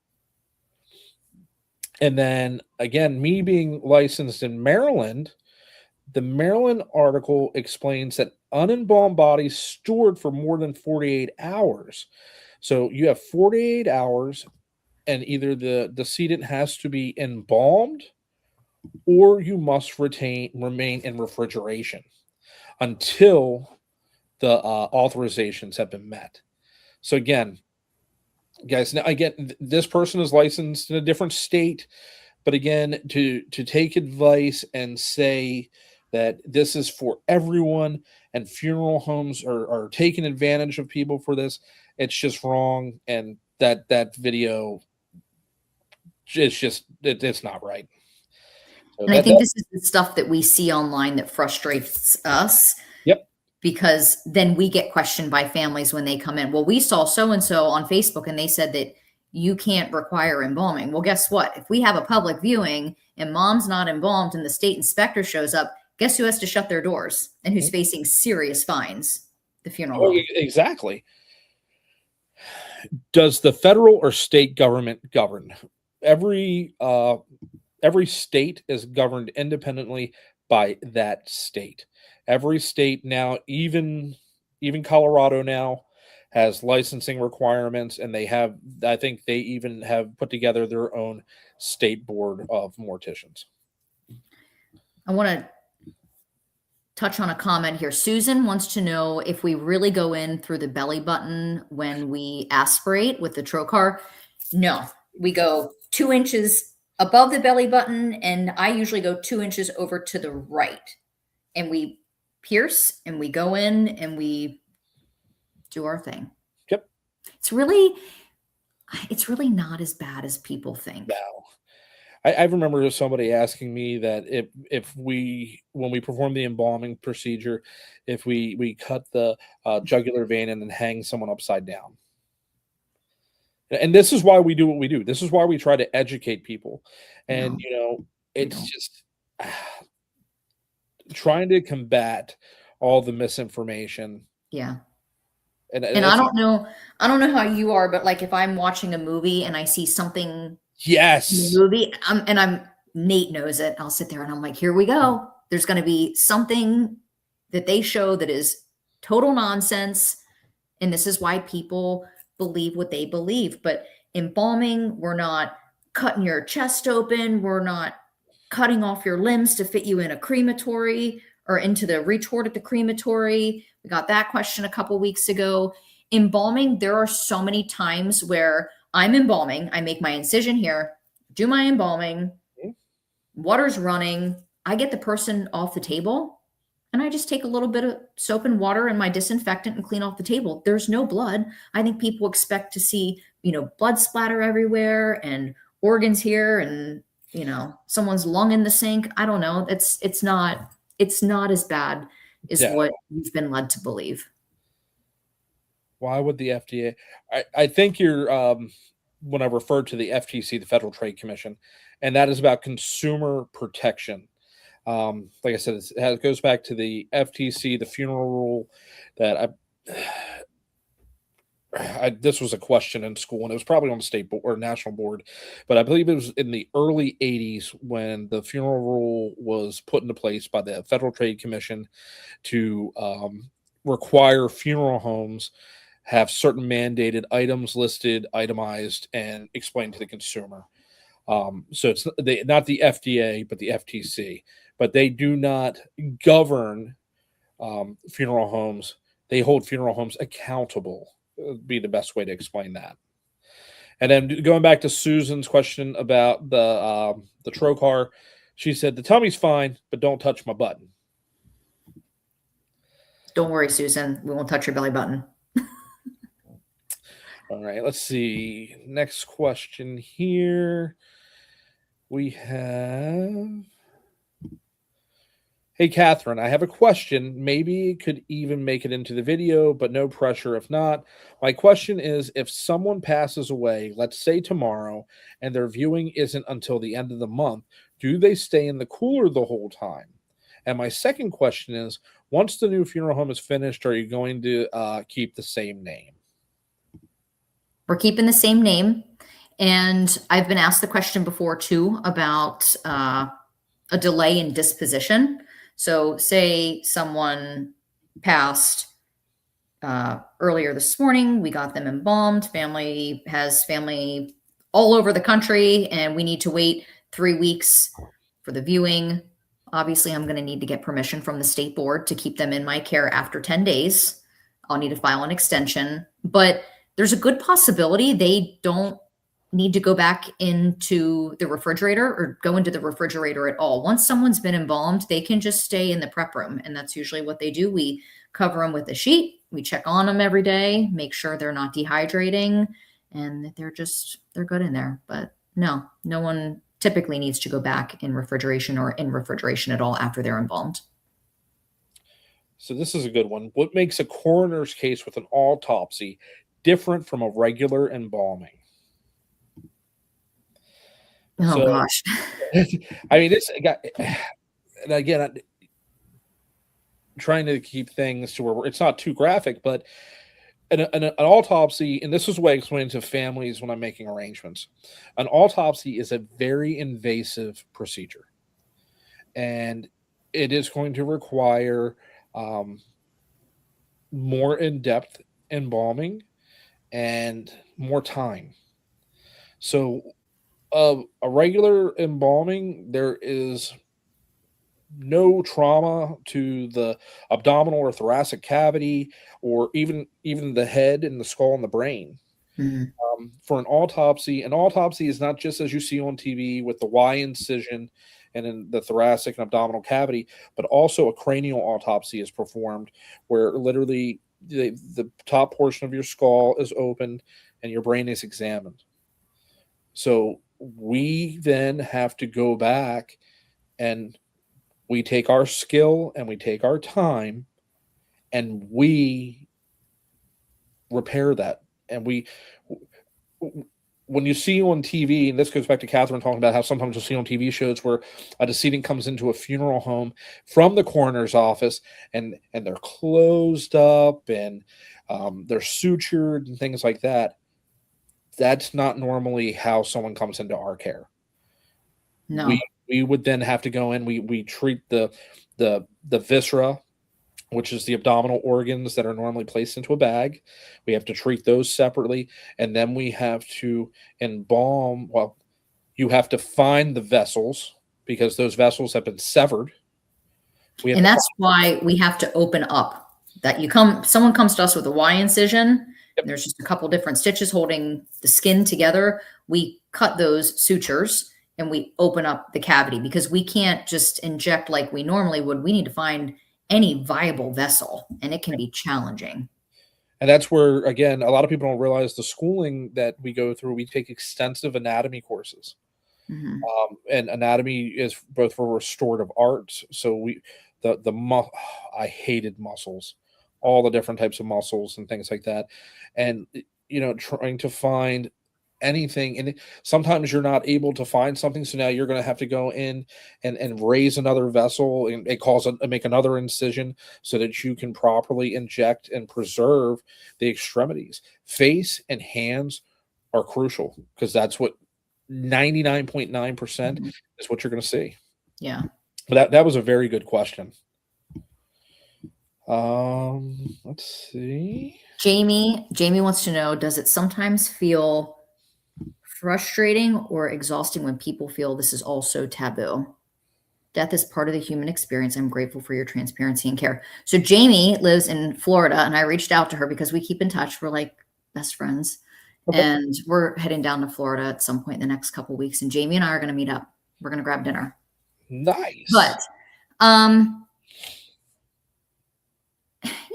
And then again, me being licensed in Maryland, the Maryland article explains that unembalmed bodies stored for more than 48 hours. So you have 48 hours, and either the decedent has to be embalmed or you must remain in refrigeration until the authorizations have been met. So again, guys, now again, this person is licensed in a different state, but again, to take advice and say that this is for everyone and funeral homes are taking advantage of people for this, it's just wrong. And that video, it's not right. So and I think this is the stuff that we see online that frustrates us. Yep. Because then we get questioned by families when they come in. Well, we saw so-and-so on Facebook and they said that you can't require embalming. Well, guess what? If we have a public viewing and mom's not embalmed and the state inspector shows up, guess who has to shut their doors and who's facing serious fines? The funeral home. Exactly. does the federal or state government govern? Every state is governed independently by that state. Every state now, even Colorado now, has licensing requirements, and I think they even have put together their own state board of morticians. I want to touch on a comment here. Susan wants to know if we really go in through the belly button when we aspirate with the trocar. No, we go 2 inches above the belly button, and I usually go 2 inches over to the right, and we pierce and we go in and we do our thing. Yep. It's really not as bad as people think. No. I remember somebody asking me that when we perform the embalming procedure, if we cut the jugular vein and then hang someone upside down. And this is why we do what we do. This is why we try to educate people. And, it's just trying to combat all the misinformation. Yeah. And I don't know how you are, but like if I'm watching a movie and I see something yes in the movie, Nate knows it. I'll sit there and I'm like, here we go. There's going to be something that they show that is total nonsense. And this is why people believe what they believe. But embalming, we're not cutting your chest open. We're not cutting off your limbs to fit you in a crematory or into the retort at the crematory. We got that question a couple weeks ago. Embalming, there are so many times where I'm embalming. I make my incision here, do my embalming, water's running. I get the person off the table and I just take a little bit of soap and water and my disinfectant and clean off the table. There's no blood. I think people expect to see, blood splatter everywhere and organs here and, someone's lung in the sink. I don't know. It's not as bad as what you've been led to believe. Why would the FDA? I think you're when I referred to the FTC, the Federal Trade Commission, and that is about consumer protection. Like I said, it goes back to the FTC, the funeral rule that this was a question in school, and it was probably on the state board or national board, but I believe it was in the early 80s when the funeral rule was put into place by the Federal Trade Commission to require funeral homes have certain mandated items listed, itemized, and explained to the consumer. So it's not the FDA, but the FTC. But they do not govern funeral homes. They hold funeral homes accountable, would be the best way to explain that. And then going back to Susan's question about the trocar, she said, the tummy's fine, but don't touch my button. Don't worry, Susan. We won't touch your belly button. All right, let's see. Next question here. We have... Hey, Catherine, I have a question. Maybe it could even make it into the video, but no pressure if not. My question is, if someone passes away, let's say tomorrow, and their viewing isn't until the end of the month, do they stay in the cooler the whole time? And my second question is, once the new funeral home is finished, are you going to keep the same name? We're keeping the same name. And I've been asked the question before, too, about a delay in disposition. So say someone passed earlier this morning, we got them embalmed, family has family all over the country, and we need to wait 3 weeks for the viewing. Obviously, I'm going to need to get permission from the state board to keep them in my care after 10 days. I'll need to file an extension, but there's a good possibility they don't need to go back into the refrigerator or go into the refrigerator at all. Once someone's been embalmed, they can just stay in the prep room. And that's usually what they do. We cover them with a sheet. We check on them every day, make sure they're not dehydrating and that they're good in there. But no one typically needs to go back in refrigeration or in refrigeration at all after they're embalmed. So this is a good one. What makes a coroner's case with an autopsy different from a regular embalming? Oh, gosh. I mean, and again, I'm trying to keep things to where it's not too graphic, but an autopsy, and this is what I explain to families when I'm making arrangements. An autopsy is a very invasive procedure, and it is going to require more in-depth embalming and more time. So, a regular embalming, there is no trauma to the abdominal or thoracic cavity, or even the head and the skull and the brain. Mhm. For an autopsy is not just as you see on TV with the Y incision and in the thoracic and abdominal cavity, but also a cranial autopsy is performed, where literally the top portion of your skull is opened and your brain is examined. So we then have to go back, and we take our skill and we take our time, and we repair that. And when you see on TV, and this goes back to Catherine talking about how sometimes you'll see on TV shows where a decedent comes into a funeral home from the coroner's office, and they're closed up, and they're sutured and things like that. That's not normally how someone comes into our care. No. We would then have to go in. We treat the viscera, which is the abdominal organs that are normally placed into a bag. We have to treat those separately, and then we have to embalm. Well, you have to find the vessels because those vessels have been severed. And that's why we have to open up. Someone comes to us with a Y incision. Yep. There's just a couple different stitches holding the skin together. We cut those sutures and we open up the cavity, because we can't just inject like we normally would. We need to find any viable vessel, and it can be challenging. And that's where, again, a lot of people don't realize the schooling that we go through. We take extensive anatomy courses. Mm-hmm. And anatomy is both for restorative arts. So I hated muscles, all the different types of muscles and things like that. And, trying to find anything, and sometimes you're not able to find something, so now you're going to have to go in and raise another vessel, and make another incision so that you can properly inject and preserve the extremities. Face and hands are crucial, because that's what 99.9% is what you're going to see. Yeah. But that was a very good question. Let's see. Jamie wants to know, does it sometimes feel frustrating or exhausting when people feel this is all so taboo? Death is part of the human experience. I'm grateful for your transparency and care. So Jamie lives in Florida, and I reached out to her because we keep in touch. We're like best friends. Okay. And we're heading down to Florida at some point in the next couple of weeks. And Jamie and I are going to meet up. We're going to grab dinner. Nice. But,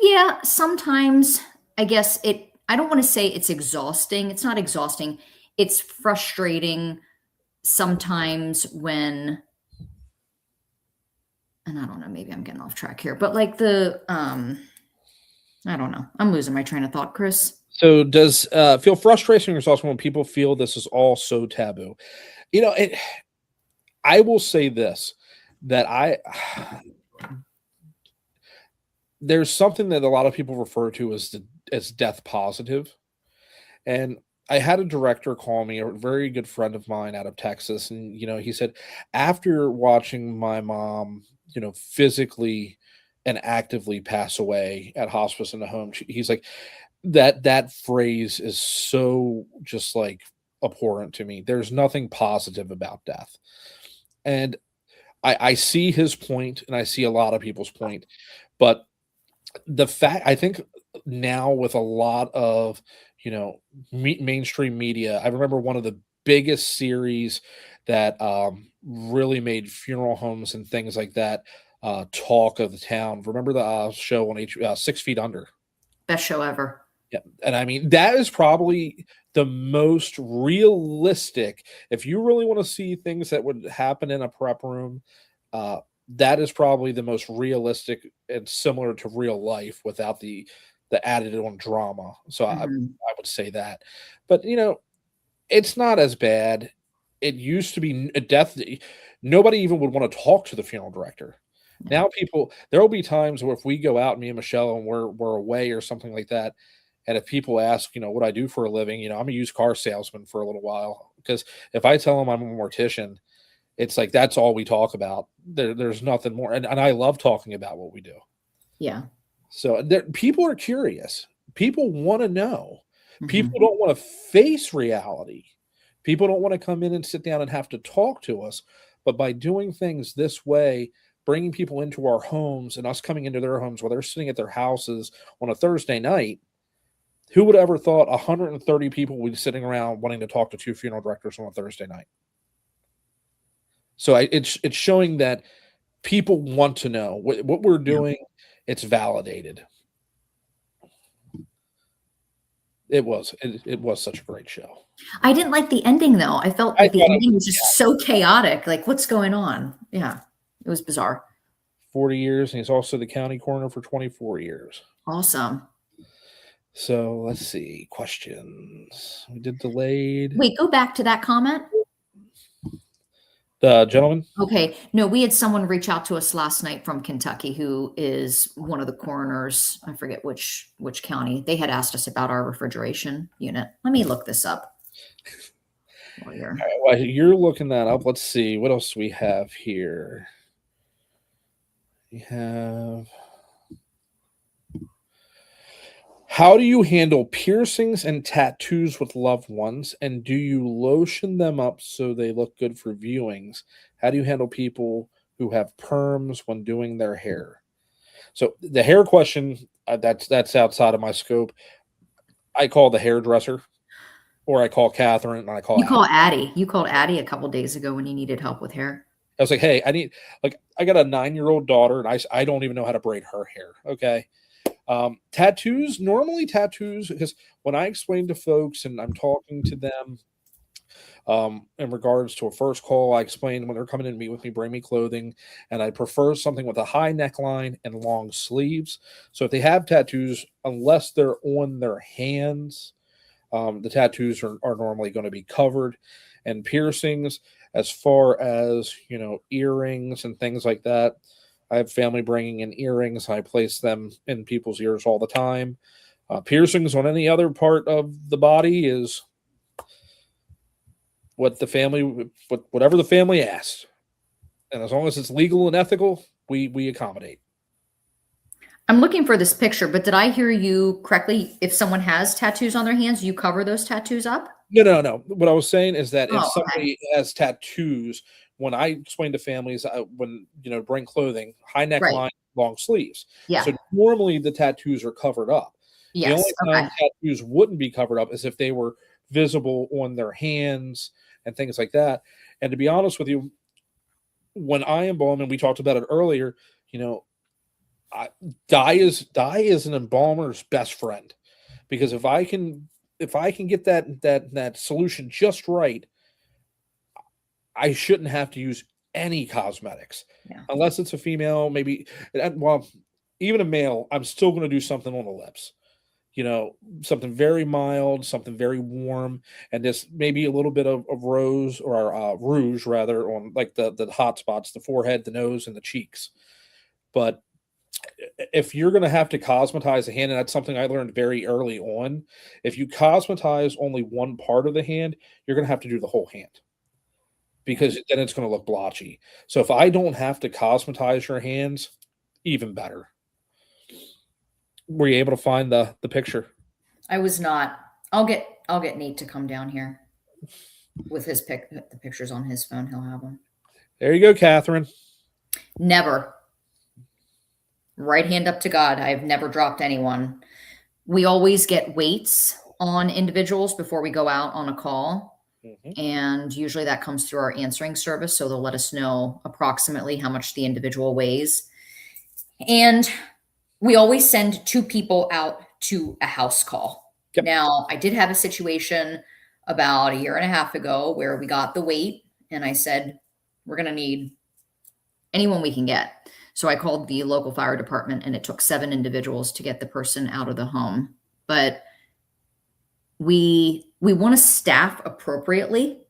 yeah, sometimes I guess I don't want to say it's exhausting. It's not exhausting. It's frustrating sometimes when, and I don't know, maybe I'm getting off track here, but like I don't know. I'm losing my train of thought, Chris. So does feel frustrating or exhausting when people feel this is all so taboo? I will say this, that there's something that a lot of people refer to as death positive. And I had a director call me, a very good friend of mine out of Texas. And, he said, after watching my mom, physically and actively pass away at hospice in the home, he's like, that phrase is so just like abhorrent to me. There's nothing positive about death. And I see his point, and I see a lot of people's point, but the fact, I think now with a lot of, mainstream media, I remember one of the biggest series that really made funeral homes and things like that talk of the town. Remember the show on 6 Feet Under? Best show ever. Yeah. And I mean, that is probably the most realistic. If you really want to see things that would happen in a prep room, that is probably the most realistic and similar to real life without the added on drama. So I would say that. But, it's not as bad. It used to be a death. Nobody even would want to talk to the funeral director. Now there will be times where if we go out, me and Michelle, and we're away or something like that, And if people ask, what I do for a living, I'm a used car salesman for a little while, because if I tell them I'm a mortician, it's like, that's all we talk about. There's nothing more. And I love talking about what we do. Yeah. So people are curious. People want to know. Mm-hmm. People don't want to face reality. People don't want to come in and sit down and have to talk to us. But by doing things this way, bringing people into our homes and us coming into their homes while they're sitting at their houses on a Thursday night, who would ever thought 130 people would be sitting around wanting to talk to 2 funeral directors on a Thursday night? So it's showing that people want to know what we're doing. Yeah. It's validated. It was such a great show. I didn't like the ending though. I felt like the ending was just so chaotic. Like, what's going on? Yeah, it was bizarre. 40 years, and he's also the county coroner for 24 years. Awesome. So let's see. Questions. We did delayed. Wait, go back to that comment. The gentleman? Okay. No, we had someone reach out to us last night from Kentucky who is one of the coroners. I forget which county. They had asked us about our refrigeration unit. Let me look this up. All right, while you're looking that up, let's see. What else do we have here? We have... How do you handle piercings and tattoos with loved ones? And do you lotion them up so they look good for viewings? How do you handle people who have perms when doing their hair? So the hair question, that's outside of my scope. I call the hairdresser, or I call Catherine, and I call You call Addie. You called Addie a couple days ago when you needed help with hair. I was like, hey, I got a 9-year-old daughter, and I don't even know how to braid her hair. Okay. Tattoos, because when I explain to folks and I'm talking to them in regards to a first call, I explain when they're coming in to meet with me, bring me clothing, and I prefer something with a high neckline and long sleeves. So if they have tattoos, unless they're on their hands, the tattoos are normally going to be covered. And piercings, as far as, earrings and things like that, I have family bringing in earrings. I place them in people's ears all the time. Piercings on any other part of the body is whatever the family asks. And as long as it's legal and ethical, we accommodate. I'm looking for this picture, but did I hear you correctly? If someone has tattoos on their hands, you cover those tattoos up? No. What I was saying is that if somebody has tattoos, when I explain to families, bring clothing, high neckline, long sleeves. Yeah. So normally the tattoos are covered up. Yes. The only time tattoos wouldn't be covered up is if they were visible on their hands and things like that. And to be honest with you, when I embalm, and we talked about it earlier, dye is an embalmer's best friend, because if I can get that solution just right, I shouldn't have to use any cosmetics, unless it's a female, maybe. Well, even a male, I'm still going to do something on the lips, something very mild, something very warm, and just maybe a little bit of rose or rouge rather on like the hot spots, the forehead, the nose, and the cheeks. But if you're going to have to cosmetize the hand, and that's something I learned very early on, if you cosmetize only one part of the hand, you're going to have to do the whole hand, because then it's going to look blotchy. So if I don't have to cosmetize your hands, even better. Were you able to find the picture? I was not. I'll get Nate to come down here with the pictures on his phone. He'll have them. There you go, Catherine. Never. Right hand up to God. I've never dropped anyone. We always get weights on individuals before we go out on a call. Mm-hmm. And usually that comes through our answering service. So they'll let us know approximately how much the individual weighs. And we always send 2 people out to a house call. Yep. Now, I did have a situation about 1.5 years ago where we got the weight, and I said, we're going to need anyone we can get. So I called the local fire department, and it took 7 individuals to get the person out of the home. But we want to staff appropriately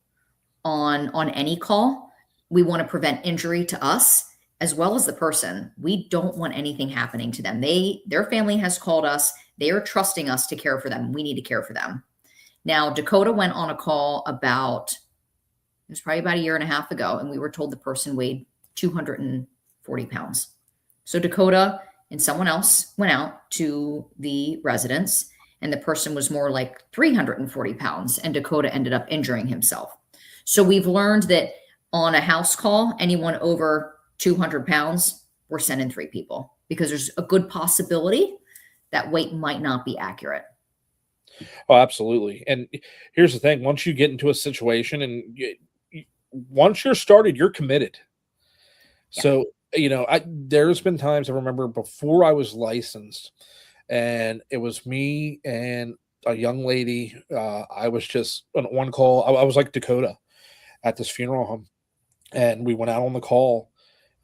on any call. We want to prevent injury to us as well as the person. We don't want anything happening to them. Their family has called us. They are trusting us to care for them. We need to care for them. Now, Dakota went on a call it was probably about a year and a half ago, and we were told the person weighed 240 pounds. So Dakota and someone else went out to the residence, and the person was more like 340 pounds, and Dakota ended up injuring himself. So we've learned that on a house call, anyone over 200 pounds, we're sending 3 people because there's a good possibility that weight might not be accurate. Oh, absolutely. And here's the thing. Once you get into a situation and once you're started, you're committed. Yeah. So, there's been times I remember before I was licensed and it was me and a young lady. I was just on one call. I was like Dakota at this funeral home, and we went out on the call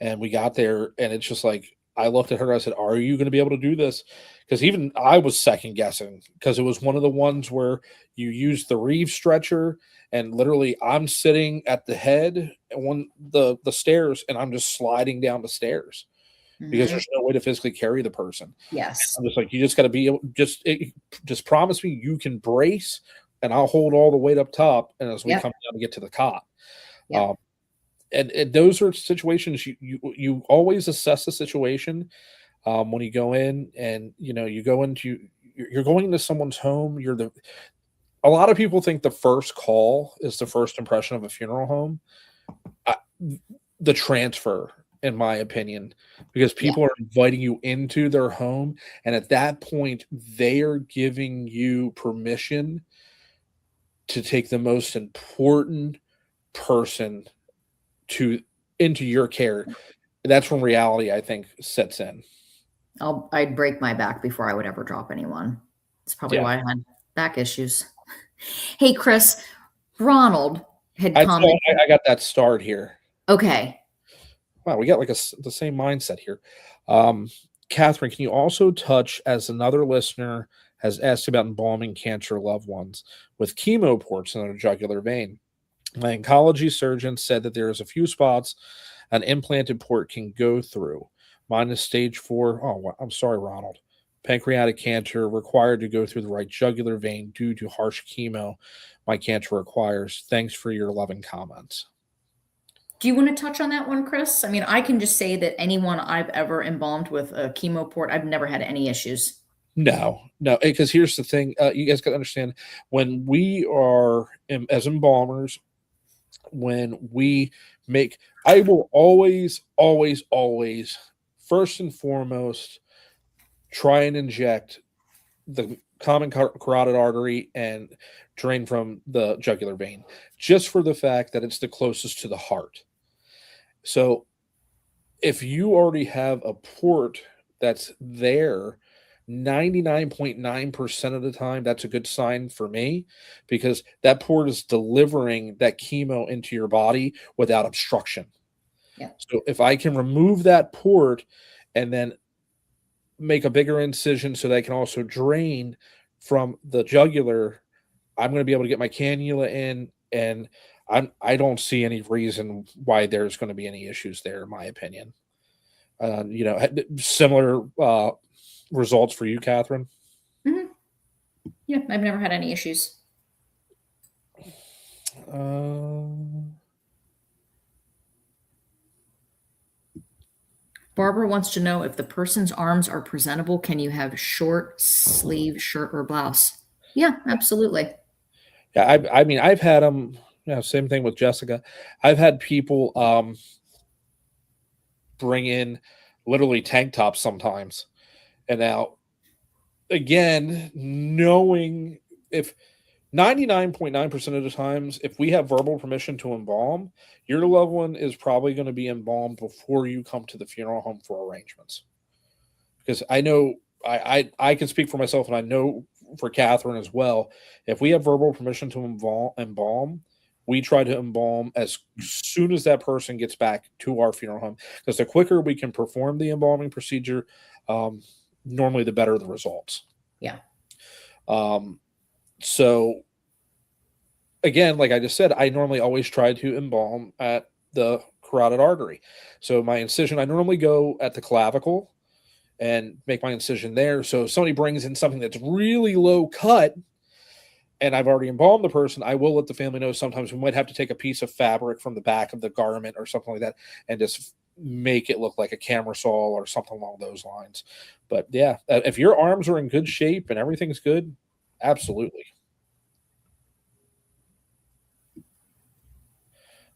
and we got there, and it's just like, I looked at her, I said, "Are you going to be able to do this?" Because even I was second guessing, because it was one of the ones where you use the reeve stretcher, and literally I'm sitting at the head on the stairs, and I'm just sliding down the stairs because there's no way to physically carry the person. Yes. I'm just like, you just got to be able, just promise me you can brace, and I'll hold all the weight up top, and as we come down to get to the cot. Yep. And those are situations you always assess the situation when you go in, and you're going into someone's home. A lot of people think the first call is the first impression of a funeral home. The transfer, in my opinion, because people are inviting you into their home, and at that point they are giving you permission to take the most important person into your care. That's when reality, I think, sets in. I'd break my back before I would ever drop anyone. It's probably why I had back issues. Hey, Chris, Ronald had commented. I got that start here. Okay. Wow, we got like the same mindset here. Catherine, can you also touch, as another listener has asked about embalming cancer loved ones with chemo ports in their jugular vein? My oncology surgeon said that there is a few spots an implanted port can go through. Mine is stage 4. Oh, I'm sorry, Ronald. Pancreatic cancer required to go through the right jugular vein due to harsh chemo my cancer requires. Thanks for your loving comments. Do you want to touch on that one, Chris? I mean, I can just say that anyone I've ever embalmed with a chemo port, I've never had any issues. No, because here's the thing. You guys got to understand, when we are, as embalmers, when we make, I will always, first and foremost, try and inject the common carotid artery and drain from the jugular vein, just for the fact that it's the closest to the heart. So if you already have a port that's there, 99.9% of the time, that's a good sign for me, because that port is delivering that chemo into your body without obstruction. Yeah. So if I can remove that port and then make a bigger incision so that I can also drain from the jugular, I'm going to be able to get my cannula in, and I don't see any reason why there's going to be any issues there, in my opinion. Similar results for you, Catherine? Mm-hmm. Yeah, I've never had any issues. Barbara wants to know if the person's arms are presentable, can you have short sleeve shirt or blouse? Yeah, absolutely. Yeah, I mean, I've had them. Same thing with Jessica. I've had people bring in literally tank tops sometimes. And now, again, knowing if 99.9% of the times, if we have verbal permission to embalm, your loved one is probably going to be embalmed before you come to the funeral home for arrangements. Because I know I can speak for myself, and I know for Catherine as well. If we have verbal permission to embalm, we try to embalm as soon as that person gets back to our funeral home, because the quicker we can perform the embalming procedure, normally the better the results. Yeah. So again, like I just said, I normally always try to embalm at the carotid artery. So my incision, I normally go at the clavicle and make my incision there. So if somebody brings in something that's really low cut and I've already embalmed the person, I will let the family know sometimes we might have to take a piece of fabric from the back of the garment or something like that and just make it look like a camisole or something along those lines. But yeah, if your arms are in good shape and everything's good, absolutely.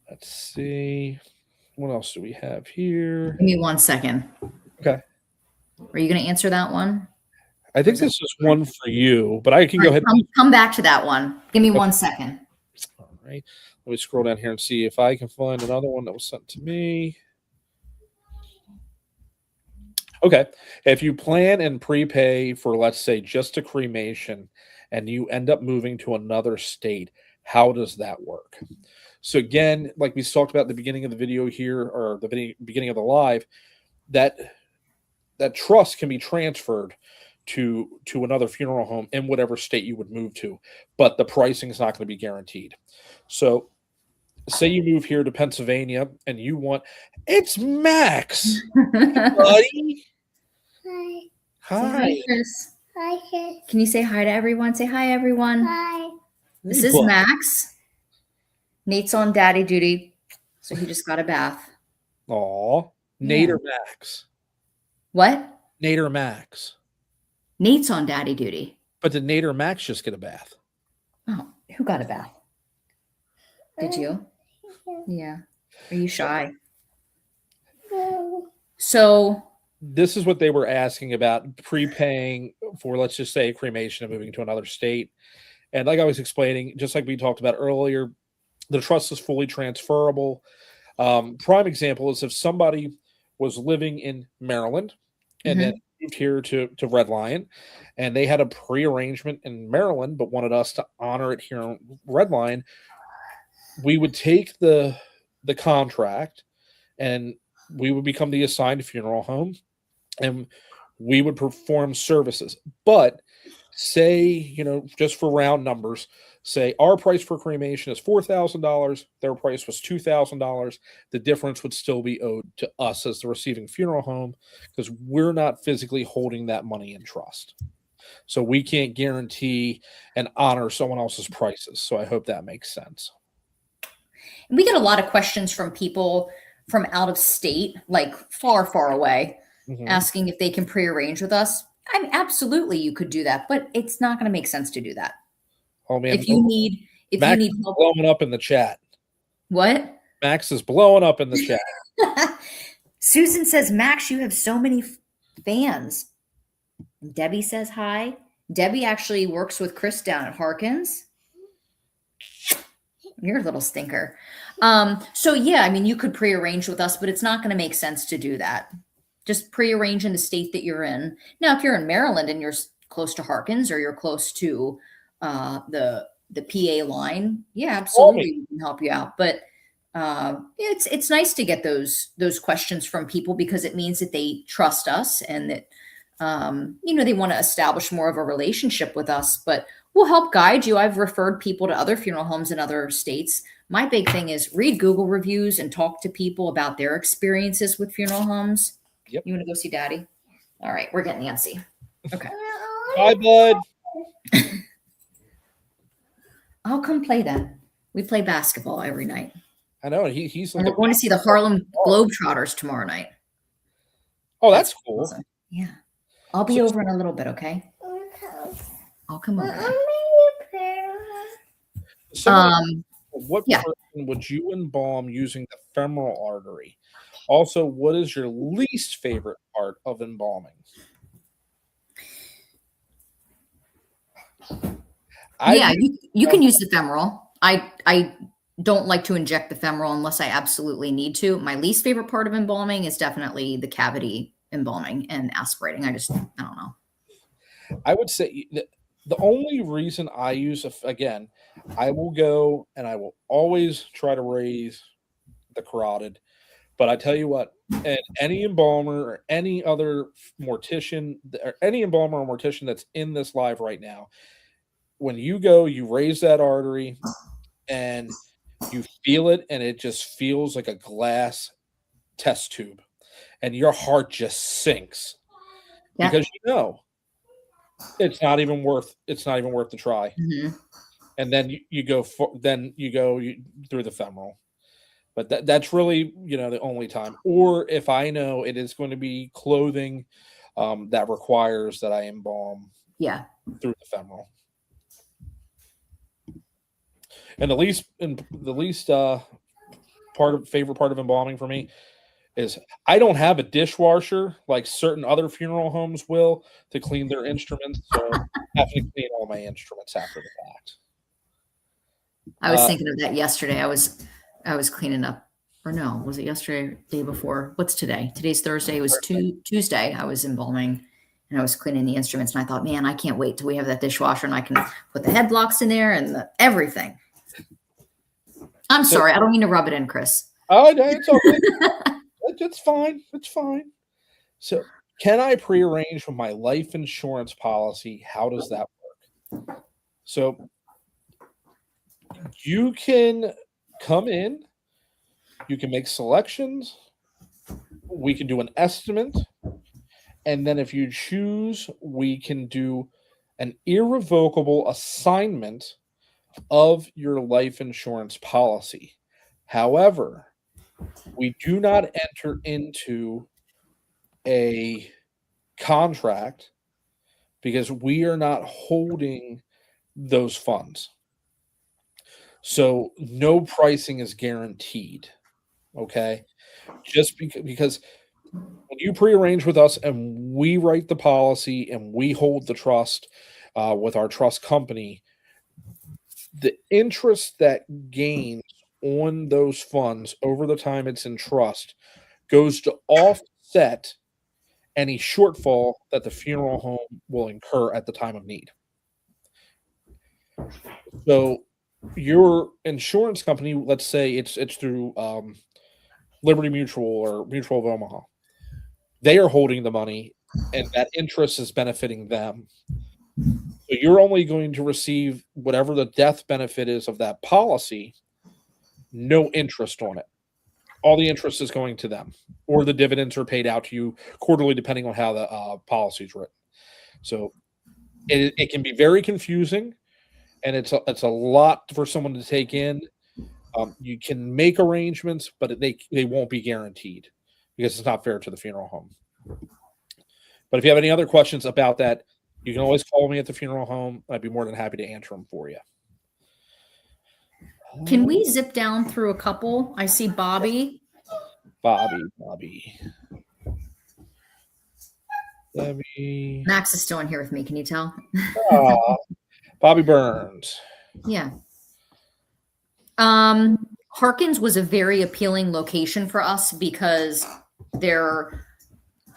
Let's see. What else do we have here? Give me 1 second. Okay. Are you going to answer that one? I think this is one for you, but I can go ahead. Come back to that one. Give me 1 second. All right. Let me scroll down here and see if I can find another one that was sent to me. Okay. If you plan and prepay for, let's say, just a cremation and you end up moving to another state, how does that work? So again, like we talked about at the beginning of the video here, or the beginning of the live, that trust can be transferred to another funeral home in whatever state you would move to, but the pricing is not going to be guaranteed. So say you move here to Pennsylvania and you want, it's Max. Hey, buddy. Hi. Hi. Chris. Hi, Chris. Can you say hi to everyone? Say hi, everyone. Hi. This Hey, is bud. Max. Nate's on daddy duty, so he just got a bath. Aw. Nate or Max? What? Nate or Max? Nate's on daddy duty. But did Nate or Max just get a bath? Oh, who got a bath? Did you? Yeah. Are you shy? So This is what they were asking about, prepaying for, let's just say, cremation and moving to another state. And like I was explaining, just like we talked about earlier, the trust is fully transferable. Prime example is if somebody was living in Maryland and then moved here to Red Lion, and they had a pre-arrangement in Maryland but wanted us to honor it here in Red Lion, we would take the contract and we would become the assigned funeral home and we would perform services. But say, just for round numbers, say our price for cremation is $4,000, their price was $2,000. The difference would still be owed to us as the receiving funeral home because we're not physically holding that money in trust. So we can't guarantee and honor someone else's prices. So I hope that makes sense. we get a lot of questions from people from out of state, like far, far away, asking if they can pre-arrange with us. I mean, absolutely, you could do that, but it's not going to make sense to do that. Oh man, If you need help, blowing up in the chat. what? Max is blowing up in the chat. Susan says, Max, you have so many fans. And Debbie says hi. Debbie actually works with Chris down at Harkins. You're a little stinker. So yeah, I mean, you could pre-arrange with us, but it's not going to make sense to do that. Just pre-arrange in the state that you're in. Now, if you're in Maryland and you're close to Harkins or you're close to the PA line, yeah, absolutely, we can help you out. But it's nice to get those questions from people because it means that they trust us and that they want to establish more of a relationship with us. But we'll help guide you. I've referred people to other funeral homes in other states. My big thing is read Google reviews and talk to people about their experiences with funeral homes. Yep. You want to go see Daddy? All right, we're getting Nancy. Okay. Bye, bud. I'll come play then. We play basketball every night. I know he's. And we're going to see the Harlem Globetrotters tomorrow night. Oh, that's cool. Awesome. Yeah. I'll be over in a little bit, okay? I'll come over. What person would you embalm using the femoral artery? Also, what is your least favorite part of embalming? You can use the femoral. I don't like to inject the femoral unless I absolutely need to. My least favorite part of embalming is definitely the cavity embalming and aspirating. I don't know. I would say the only reason I use, again, I will go and I will always try to raise the carotid. But I tell you what, and any embalmer or any other mortician, or any embalmer or mortician that's in this live right now, when you go, you raise that artery and You feel it, and it just feels like a glass test tube, and your heart just sinks because it's not even worth the try. Mm-hmm. And then you go through the femoral. But that's really, the only time. Or if I know it is going to be clothing that requires that I embalm through the femoral. And the least favorite part of embalming for me is I don't have a dishwasher like certain other funeral homes will to clean their instruments. So I have to clean all my instruments after the fact. I was thinking of that yesterday. I was cleaning up, or no, was it yesterday, day before? What's today? Today's Thursday. It was Tuesday. I was embalming and I was cleaning the instruments, and I thought, man, I can't wait till we have that dishwasher and I can put the head blocks in there and everything. I'm sorry. I don't mean to rub it in, Chris. Oh, no, it's okay. It's fine. It's fine. So can I prearrange with my life insurance policy? How does that work? So you can come in, you can make selections, we can do an estimate, and then if you choose, we can do an irrevocable assignment of your life insurance policy. However, we do not enter into a contract because we are not holding those funds. So no pricing is guaranteed. Okay. Just because when you prearrange with us and we write the policy and we hold the trust with our trust company, the interest that gains on those funds over the time it's in trust goes to offset any shortfall that the funeral home will incur at the time of need. So your insurance company, let's say it's through Liberty Mutual or Mutual of Omaha, they are holding the money and that interest is benefiting them. So you're only going to receive whatever the death benefit is of that policy, no interest on it. All the interest is going to them, or the dividends are paid out to you quarterly, depending on how the policy is written. So it can be very confusing, and it's a lot for someone to take in. You can make arrangements, but they won't be guaranteed because it's not fair to the funeral home. But if you have any other questions about that, you can always call me at the funeral home. I'd be more than happy to answer them for you. Can we zip down through a couple? I see Bobby. Debbie. Max is still in here with me. Can you tell? Bobby Burns. Yeah. Harkins was a very appealing location for us because they're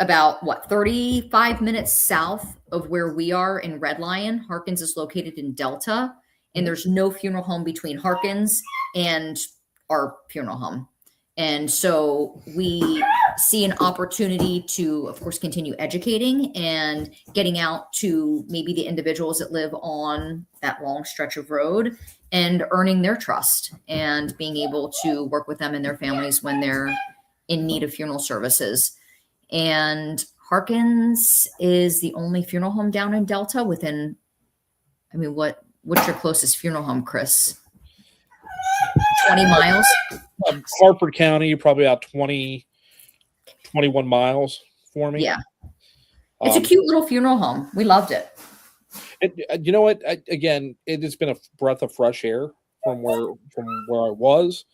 about 35 minutes south of where we are in Red Lion. Harkins is located in Delta, and there's no funeral home between Harkins and our funeral home. And so we see an opportunity to, of course, continue educating and getting out to maybe the individuals that live on that long stretch of road and earning their trust and being able to work with them and their families when they're in need of funeral services. And Harkins is the only funeral home down in Delta within, what's your closest funeral home, Chris? 20 miles? Harford County, probably about 21 miles for me. Yeah. It's a cute little funeral home. We loved it. You know what? Again, it has been a breath of fresh air from where I was.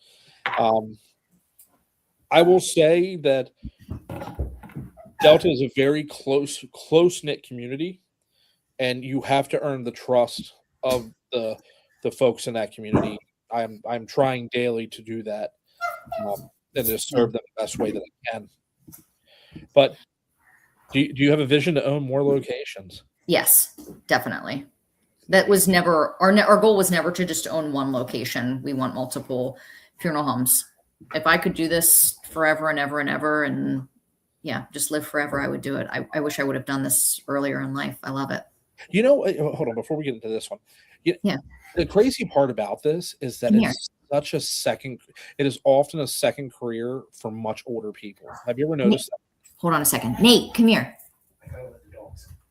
I will say that Delta is a very close-knit community, and you have to earn the trust of the folks in that community. I'm trying daily to do that and to serve them the best way that I can. But do you have a vision to own more locations? Yes, definitely. That was never our goal was never to just own one location. We want multiple funeral homes. If I could do this forever and ever and ever and just live forever, I would do it. I wish I would have done this earlier in life. I love it. Hold on, before we get into this one. The crazy part about this is that it's such a second. It is often a second career for much older people. Have you ever noticed that? Hold on a second. Nate, come here.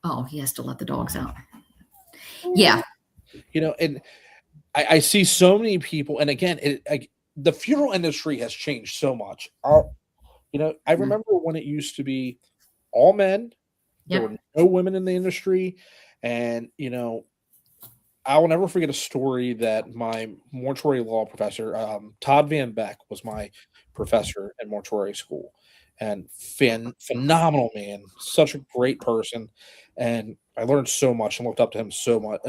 Oh, he has to let the dogs out. Yeah. And I see so many people, and again, the funeral industry has changed so much. I remember when it used to be all men. There were no women in the industry, and I will never forget a story that my mortuary law professor, Todd Van Beck, was my professor at mortuary school, and phenomenal man, such a great person, and I learned so much and looked up to him so much.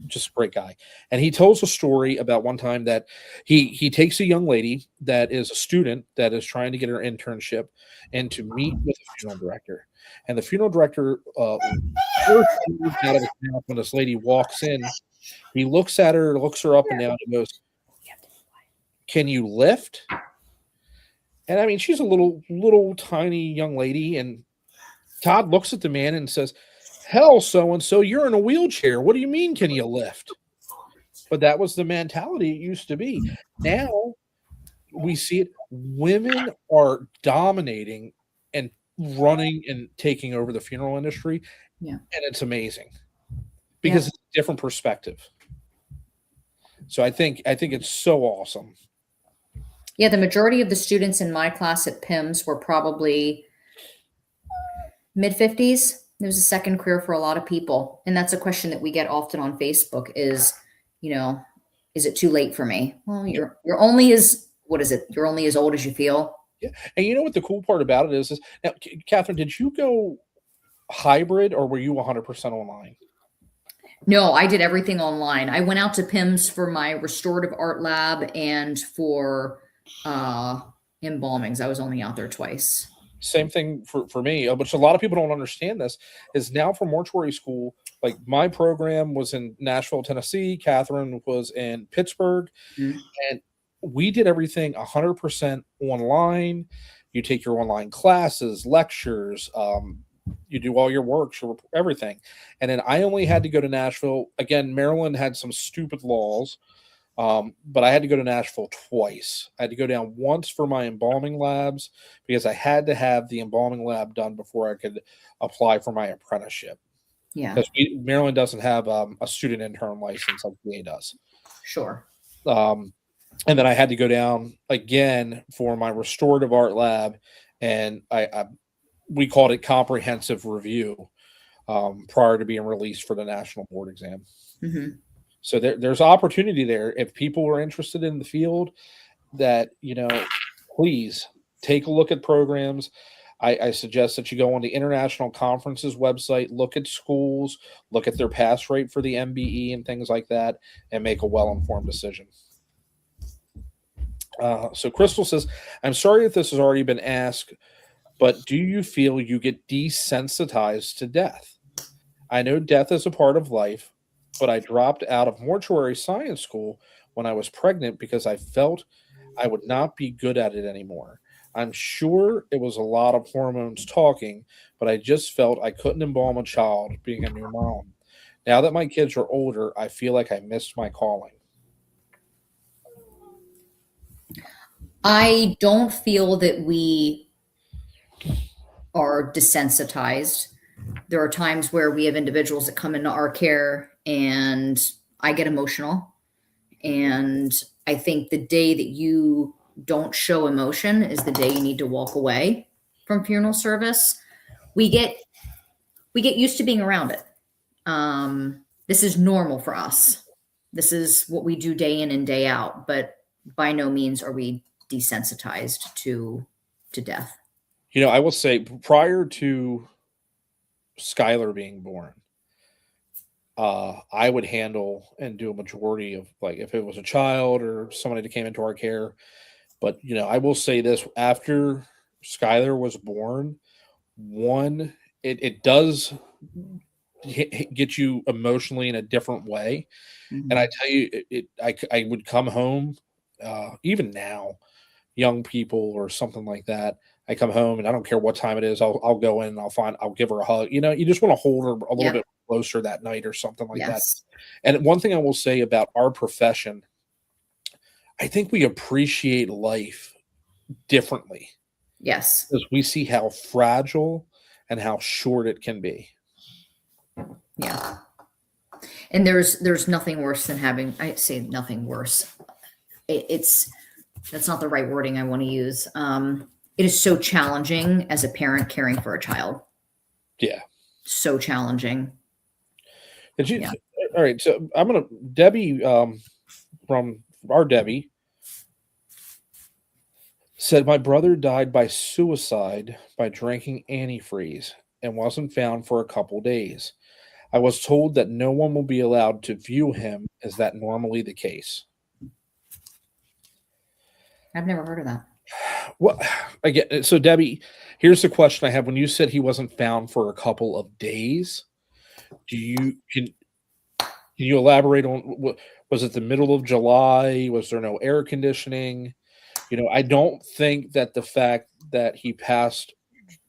Just a great guy. And he tells a story about one time that he takes a young lady that is a student that is trying to get her internship and to meet with a funeral director. And the funeral director, first out of his mouth when this lady walks in, he looks at her, looks her up and down, and goes, "Can you lift?" And I mean, she's a little tiny young lady, and Todd looks at the man and says, "Hell, so-and-so, you're in a wheelchair. What do you mean, can you lift?" But that was the mentality it used to be. Now we see it. Women are dominating and running and taking over the funeral industry. Yeah. And it's amazing because it's a different perspective. So I think it's so awesome. Yeah, the majority of the students in my class at PIMS were probably mid-50s. It was a second career for a lot of people. And that's a question that we get often on Facebook is, is it too late for me? Well, you're only as, what is it? You're only as old as you feel. Yeah. And you know what the cool part about it is now, Catherine, did you go hybrid or were you 100% online? No, I did everything online. I went out to PIMS for my restorative art lab and for embalmings. I was only out there twice. Same thing for me, which a lot of people don't understand this, is now for mortuary school, like my program was in Nashville, Tennessee. Catherine was in Pittsburgh. Mm-hmm. And we did everything 100% online. You take your online classes, lectures, you do all your works, everything. And then I only had to go to Nashville. Again, Maryland had some stupid laws, but I had to go to Nashville twice. I had to go down once for my embalming labs because I had to have the embalming lab done before I could apply for my apprenticeship. Yeah. Because Maryland doesn't have a student intern license like VA does. Sure. And then I had to go down again for my restorative art lab, and we called it comprehensive review prior to being released for the national board exam. Mm-hmm. So there's opportunity there. If people are interested in the field, that please take a look at programs. I suggest that you go on the International Conference's website, look at schools, look at their pass rate for the MBE and things like that, and make a well-informed decision. So Crystal says, "I'm sorry if this has already been asked, but do you feel you get desensitized to death? I know death is a part of life, but I dropped out of mortuary science school when I was pregnant because I felt I would not be good at it anymore. I'm sure it was a lot of hormones talking, but I just felt I couldn't embalm a child being a new mom. Now that my kids are older, I feel like I missed my calling." I don't feel that we are desensitized. There are times where we have individuals that come into our care and I get emotional. And I think the day that you don't show emotion is the day you need to walk away from funeral service. We get used to being around it. This is normal for us. This is what we do day in and day out, but by no means are we desensitized to death. I will say prior to Skylar being born, I would handle and do a majority of, like, if it was a child or somebody that came into our care. But, I will say this, after Skylar was born, it does get you emotionally in a different way. Mm-hmm. And I tell you, I would come home, even now, young people or something like that. I come home and I don't care what time it is. I'll go in and I'll give her a hug. You just want to hold her a little bit closer that night or something like that. And one thing I will say about our profession, I think we appreciate life differently Yes. because we see how fragile and how short it can be. Yeah. And there's nothing worse than having, I say nothing worse. It's that's not the right wording I want to use. It is so challenging as a parent caring for a child. Yeah. So challenging. Yeah. All right. So I'm going to, Debbie, from our Debbie, said, my brother died by suicide by drinking antifreeze and wasn't found for a couple days. I was told that no one will be allowed to view him. Is that normally the case? I've never heard of that. Well, again, so Debbie, here's the question I have. When you said he wasn't found for a couple of days, can you elaborate on was it the middle of July? Was there no air conditioning? I don't think that the fact that he passed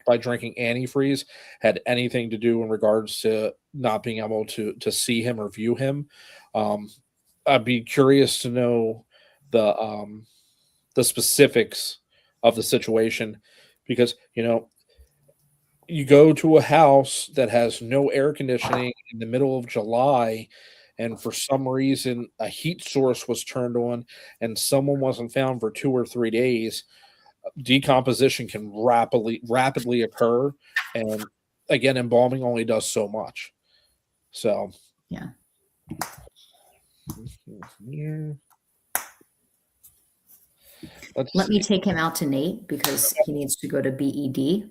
by drinking antifreeze had anything to do in regards to not being able to see him or view him. I'd be curious to know the specifics of the situation because you go to a house that has no air conditioning in the middle of July, and for some reason a heat source was turned on and someone wasn't found for 2 or 3 days. Decomposition can rapidly occur, and again, embalming only does so much. So yeah. Let me take him out to Nate because he needs to go to BED.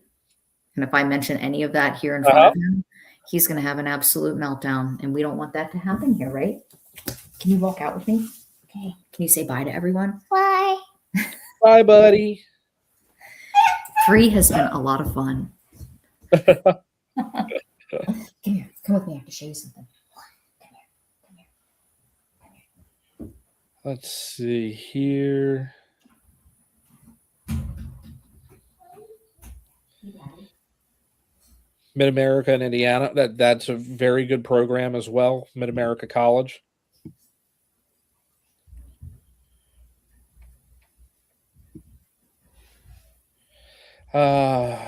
And if I mention any of that here in front of him, he's going to have an absolute meltdown. And we don't want that to happen here, right? Can you walk out with me? Okay. Can you say bye to everyone? Bye. Bye, buddy. Free has been a lot of fun. Come here. Come with me. I have to show you something. Come here. Let's see here. Mid-America in Indiana. That's a very good program as well. Mid-America College. Uh,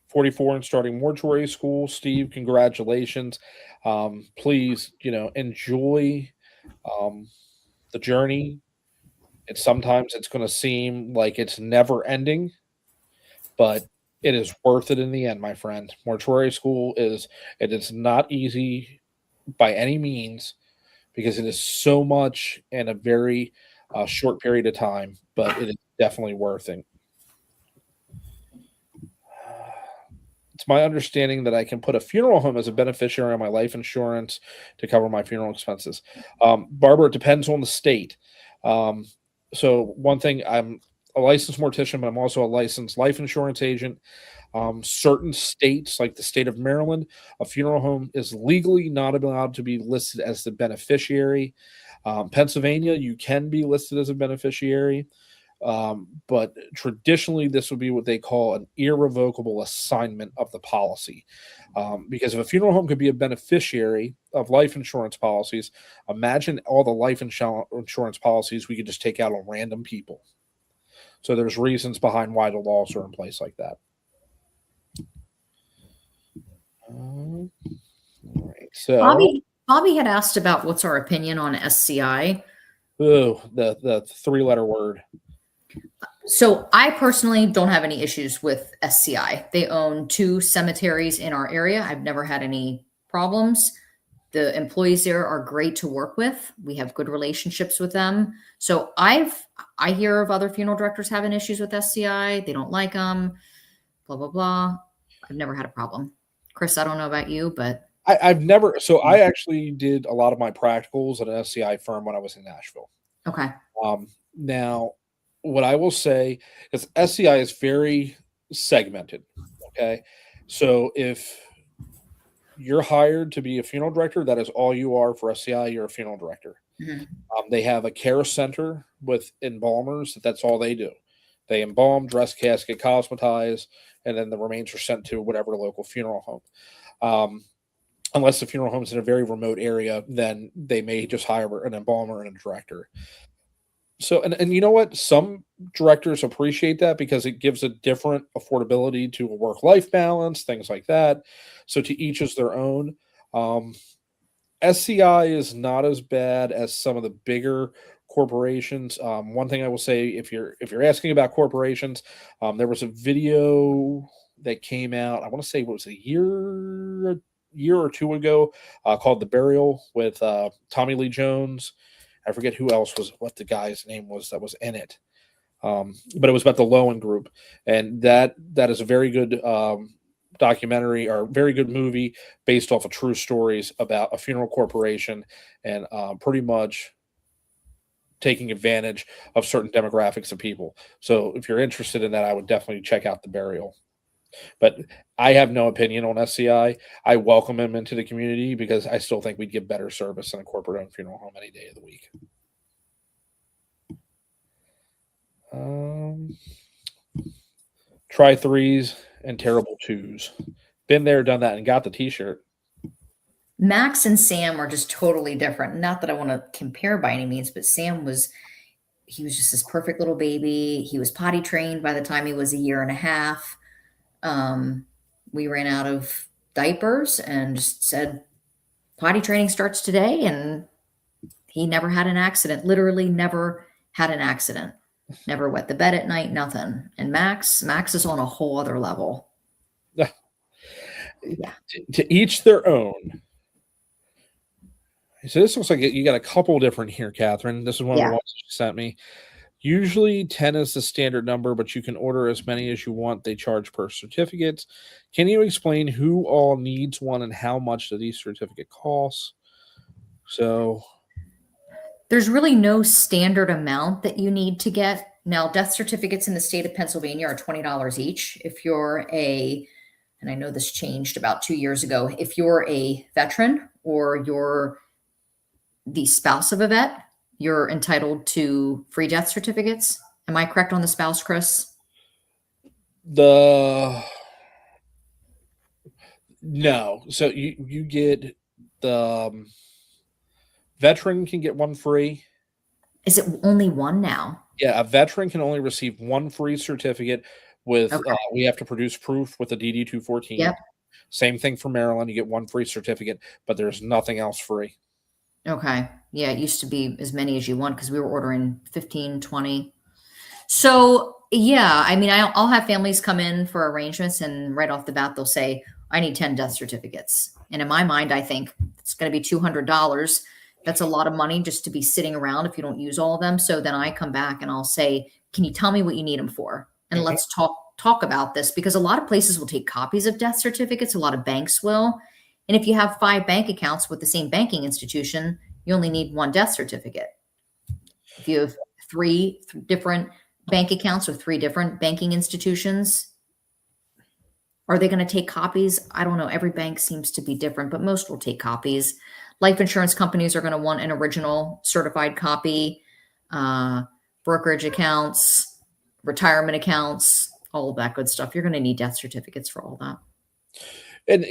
44 and starting mortuary school. Steve, congratulations. Please, enjoy the journey. Sometimes it's going to seem like it's never ending, but it is worth it in the end, my friend. Mortuary school it is not easy by any means because it is so much in a very short period of time, but it is definitely worth it. It's my understanding that I can put a funeral home as a beneficiary on my life insurance to cover my funeral expenses. Barbara, it depends on the state. So one thing, I'm a licensed mortician, but I'm also a licensed life insurance agent. Certain states, like the state of Maryland, a funeral home is legally not allowed to be listed as the beneficiary. Pennsylvania, you can be listed as a beneficiary. But traditionally, this would be what they call an irrevocable assignment of the policy. Because if a funeral home could be a beneficiary of life insurance policies, imagine all the life insurance policies we could just take out on random people. So there's reasons behind why the laws are in place like that. All right. So Bobby had asked about what's our opinion on SCI. Oh, the 3-letter word. So I personally don't have any issues with SCI. They own 2 cemeteries in our area. I've never had any problems. The employees there are great to work with. We have good relationships with them. So I hear of other funeral directors having issues with SCI. They don't like them, blah, blah, blah. I've never had a problem. Chris, I don't know about you, but I've never. So I actually did a lot of my practicals at an SCI firm when I was in Nashville. Okay. Now, what I will say is SCI is very segmented. Okay. So if you're hired to be a funeral director, that is all you are for SCI. You're a funeral director. Mm-hmm. They have a care center with embalmers. That's all they do. They embalm, dress, casket, cosmetize, and then the remains are sent to whatever local funeral home. unless the funeral home is in a very remote area, then they may just hire an embalmer and a director. So, and you know what? Some directors appreciate that because it gives a different affordability to a work-life balance, things like that. So to each is their own. SCI is not as bad as some of the bigger corporations. One thing I will say, if you're asking about corporations, there was a video that came out. I want to say what was a year or two ago, called "The Burial" with Tommy Lee Jones. I forget who else what the guy's name was that was in it. But it was about the Lowen Group, and that is a very good documentary or very good movie based off of true stories about a funeral corporation and pretty much taking advantage of certain demographics of people. So if you're interested in that, I would definitely check out The Burial. But I have no opinion on SCI. I welcome him into the community because I still think we'd give better service than a corporate-owned funeral home any day of the week. Try threes and terrible twos. Been there, done that, and got the T-shirt. Max and Sam are just totally different. Not that I want to compare by any means, but Sam he was just this perfect little baby. He was potty trained by the time he was a year and a half. We ran out of diapers and just said, potty training starts today. And he never had an accident, literally never had an accident, never wet the bed at night, nothing. And Max is on a whole other level. Yeah. To each their own. So this looks like you got a couple different here, Catherine. This is one of the ones that you sent me. Usually 10 is the standard number, but you can order as many as you want. They charge per certificate. Can you explain who all needs one and how much do these certificate costs? So there's really no standard amount that you need to get. Now, death certificates in the state of Pennsylvania are $20 each. If you're and I know this changed about 2 years ago, if you're a veteran or you're the spouse of a vet, you're entitled to free death certificates. Am I correct on the spouse, Chris? No. So you get the veteran can get one free. Is it only one now? Yeah, a veteran can only receive one free certificate with we have to produce proof with a DD 214. Yep. Same thing for Maryland. You get one free certificate, but there's nothing else free. Okay. Yeah, it used to be as many as you want because we were ordering 15, 20. So, yeah, I mean, I'll have families come in for arrangements, and right off the bat, they'll say, I need 10 death certificates. And in my mind, I think it's going to be $200. That's a lot of money just to be sitting around if you don't use all of them. So then I come back and I'll say, can you tell me what you need them for? And let's talk about this, because a lot of places will take copies of death certificates. A lot of banks will. And if you have 5 bank accounts with the same banking institution, you only need 1 death certificate. If you have 3 different bank accounts with 3 different banking institutions, are they going to take copies? I don't know. Every bank seems to be different, but most will take copies. Life insurance companies are going to want an original certified copy, brokerage accounts, retirement accounts, all of that good stuff. You're going to need death certificates for all that. And,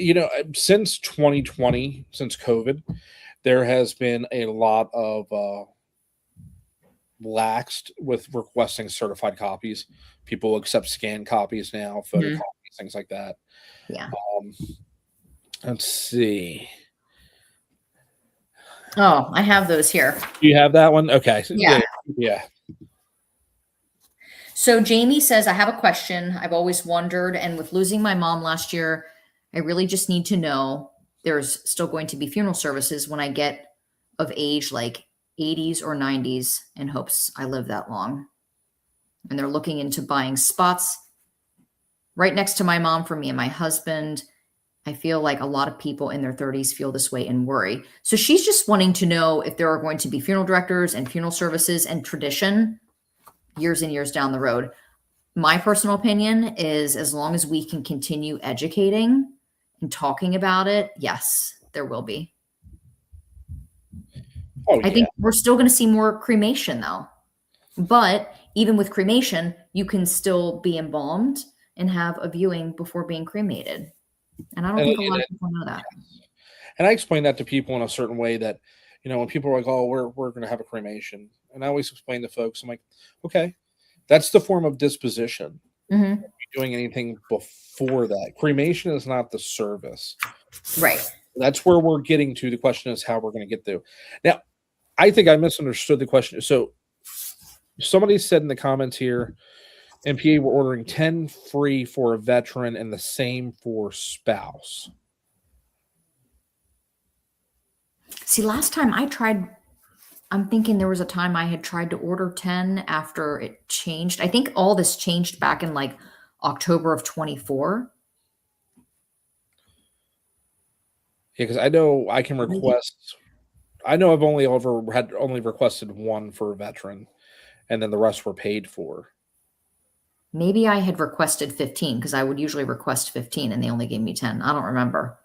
since 2020, since COVID, there has been a lot of laxed with requesting certified copies. People accept scanned copies now, photo copies, things like that. Yeah. Let's see. Oh, I have those here. You have that one? Okay. Yeah. So Jamie says, I have a question. I've always wondered, and with losing my mom last year, I really just need to know there's still going to be funeral services when I get of age, like 80s or 90s, in hopes I live that long. And they're looking into buying spots right next to my mom for me and my husband. I feel like a lot of people in their 30s feel this way and worry. So she's just wanting to know if there are going to be funeral directors and funeral services and tradition years and years down the road. My personal opinion is, as long as we can continue educating and talking about it, yes, there will be. Oh, I think we're still going to see more cremation, though. But even with cremation, you can still be embalmed and have a viewing before being cremated. And I don't think a lot of people know that. And I explain that to people in a certain way that, when people are like, oh, we're going to have a cremation. And I always explain to folks, I'm like, okay, that's the form of disposition. Mm-hmm. Doing anything before that. Cremation is not the service. Right. That's where we're getting to. The question is how we're going to get there. Now, I think I misunderstood the question. So somebody said in the comments here, MPA, we're ordering 10 free for a veteran and the same for spouse. See, last time I tried, I'm thinking there was a time I had tried to order 10 after it changed. I think all this changed back in like October of 24. Yeah, because I know I can request. I know I've only requested one for a veteran, and then the rest were paid for. Maybe I had requested 15 because I would usually request 15 and they only gave me 10. I don't remember.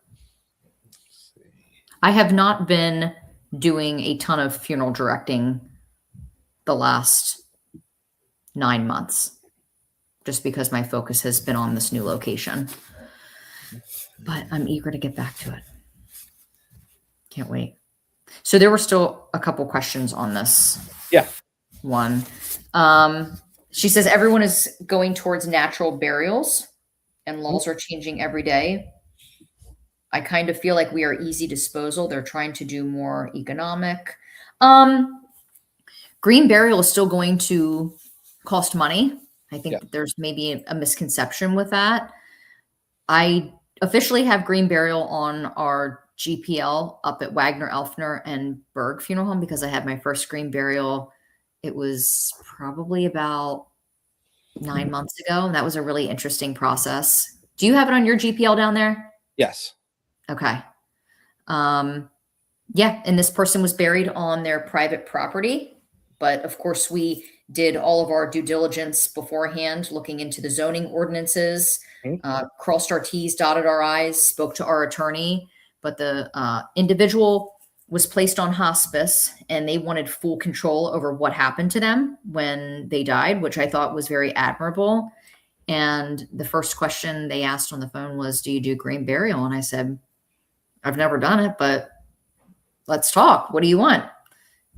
I have not been doing a ton of funeral directing the last 9 months just because my focus has been on this new location. But I'm eager to get back to it. Can't wait. So there were still a couple questions on this. Yeah. One. She says everyone is going towards natural burials and laws are changing every day. I kind of feel like we are easy disposal. They're trying to do more economic. Green burial is still going to cost money. I think there's maybe a misconception with that. I officially have green burial on our GPL up at Wagner, Elfner, and Berg Funeral Home because I had my first green burial. It was probably about 9 months ago. And that was a really interesting process. Do you have it on your GPL down there? Yes. Okay. Yeah. And this person was buried on their private property. But of course, we did all of our due diligence beforehand, looking into the zoning ordinances, crossed our T's, dotted our I's, spoke to our attorney. But the individual was placed on hospice and they wanted full control over what happened to them when they died, which I thought was very admirable. And the first question they asked on the phone was, do you do green burial? And I said, I've never done it, but let's talk. What do you want?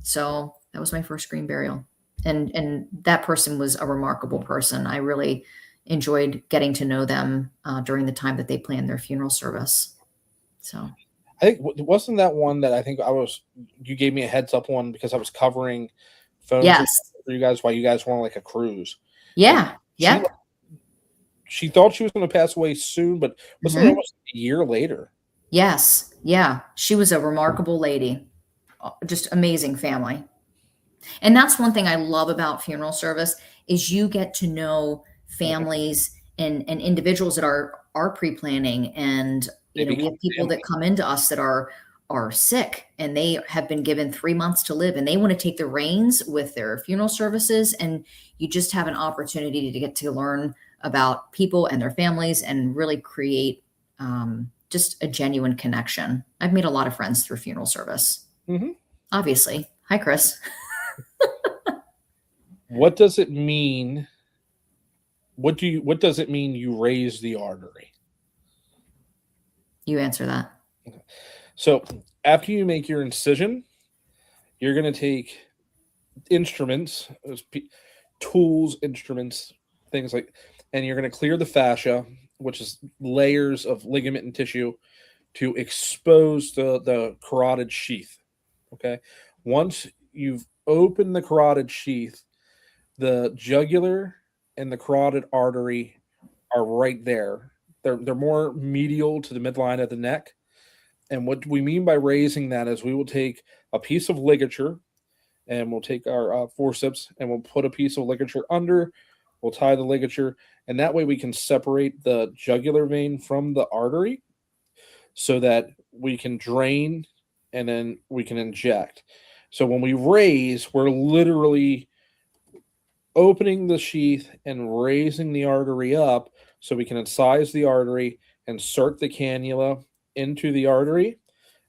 So that was my first green burial. And that person was a remarkable person. I really enjoyed getting to know them during the time that they planned their funeral service. So I think wasn't that one that I think you gave me a heads up on because I was covering phones for you guys while you guys were on like a cruise. Yeah. Yeah. She thought she was going to pass away soon, but wasn't it almost a year later? Yes. Yeah. She was a remarkable lady. Just amazing family. And that's one thing I love about funeral service is you get to know families and individuals that are pre-planning. And, we have people that come into us that are sick and they have been given 3 months to live and they want to take the reins with their funeral services. And you just have an opportunity to get to learn about people and their families and really create just a genuine connection. I've made a lot of friends through funeral service. Mm-hmm. Obviously. Hi, Chris. What does it mean? What does it mean you raise the artery? You answer that. So after you make your incision, you're going to take instruments, tools, instruments, things like, and you're going to clear the fascia, which is layers of ligament and tissue, to expose the carotid sheath. Okay. Once you've opened the carotid sheath, the jugular and the carotid artery are right there. They're more medial to the midline of the neck. And what we mean by raising that is we will take a piece of ligature and we'll take our forceps and we'll put a piece of ligature under. We'll tie the ligature. And that way we can separate the jugular vein from the artery so that we can drain and then we can inject. So when we raise, we're literally opening the sheath and raising the artery up so we can incise the artery, insert the cannula into the artery.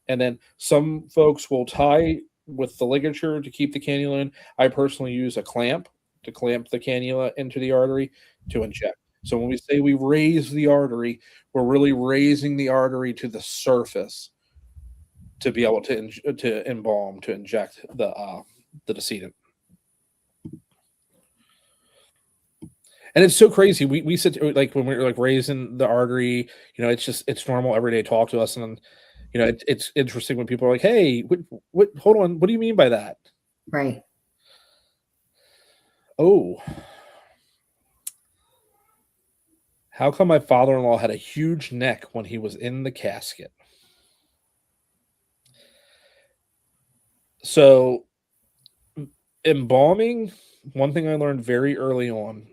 And then some folks will tie with the ligature to keep the cannula in. I personally use a clamp to clamp the cannula into the artery to inject. So when we say we raise the artery, we're really raising the artery to the surface to be able to embalm, to inject the decedent. And it's so crazy. We sit like when we're like raising the artery, it's normal everyday talk to us, and it's interesting when people are like, "Hey, what? Hold on, what do you mean by that?" Right. Oh, how come my father-in-law had a huge neck when he was in the casket? So, embalming, one thing I learned very early on,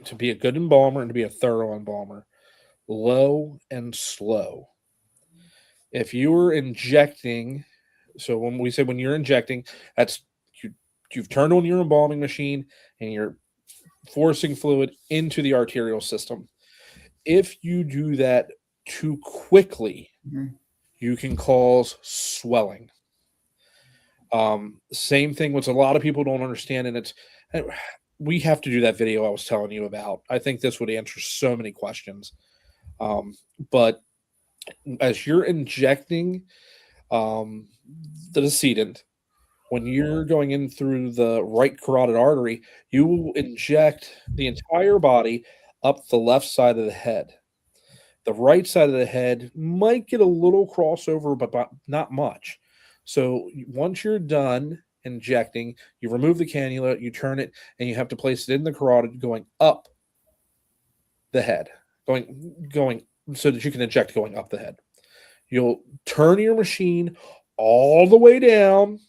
to be a good embalmer and to be a thorough embalmer, low and slow. If you were injecting, so when you're injecting, that's you've turned on your embalming machine and you're forcing fluid into the arterial system. If you do that too quickly, you can cause swelling. Same thing, which a lot of people don't understand, and we have to do that video I was telling you about. I think this would answer so many questions. But as you're injecting the decedent, when you're going in through the right carotid artery, you will inject the entire body up the left side of the head. The right side of the head might get a little crossover, but not much. So once you're done injecting, you remove the cannula, you turn it, and you have to place it in the carotid going up the head, going so that you can inject going up the head. You'll turn your machine all the way down.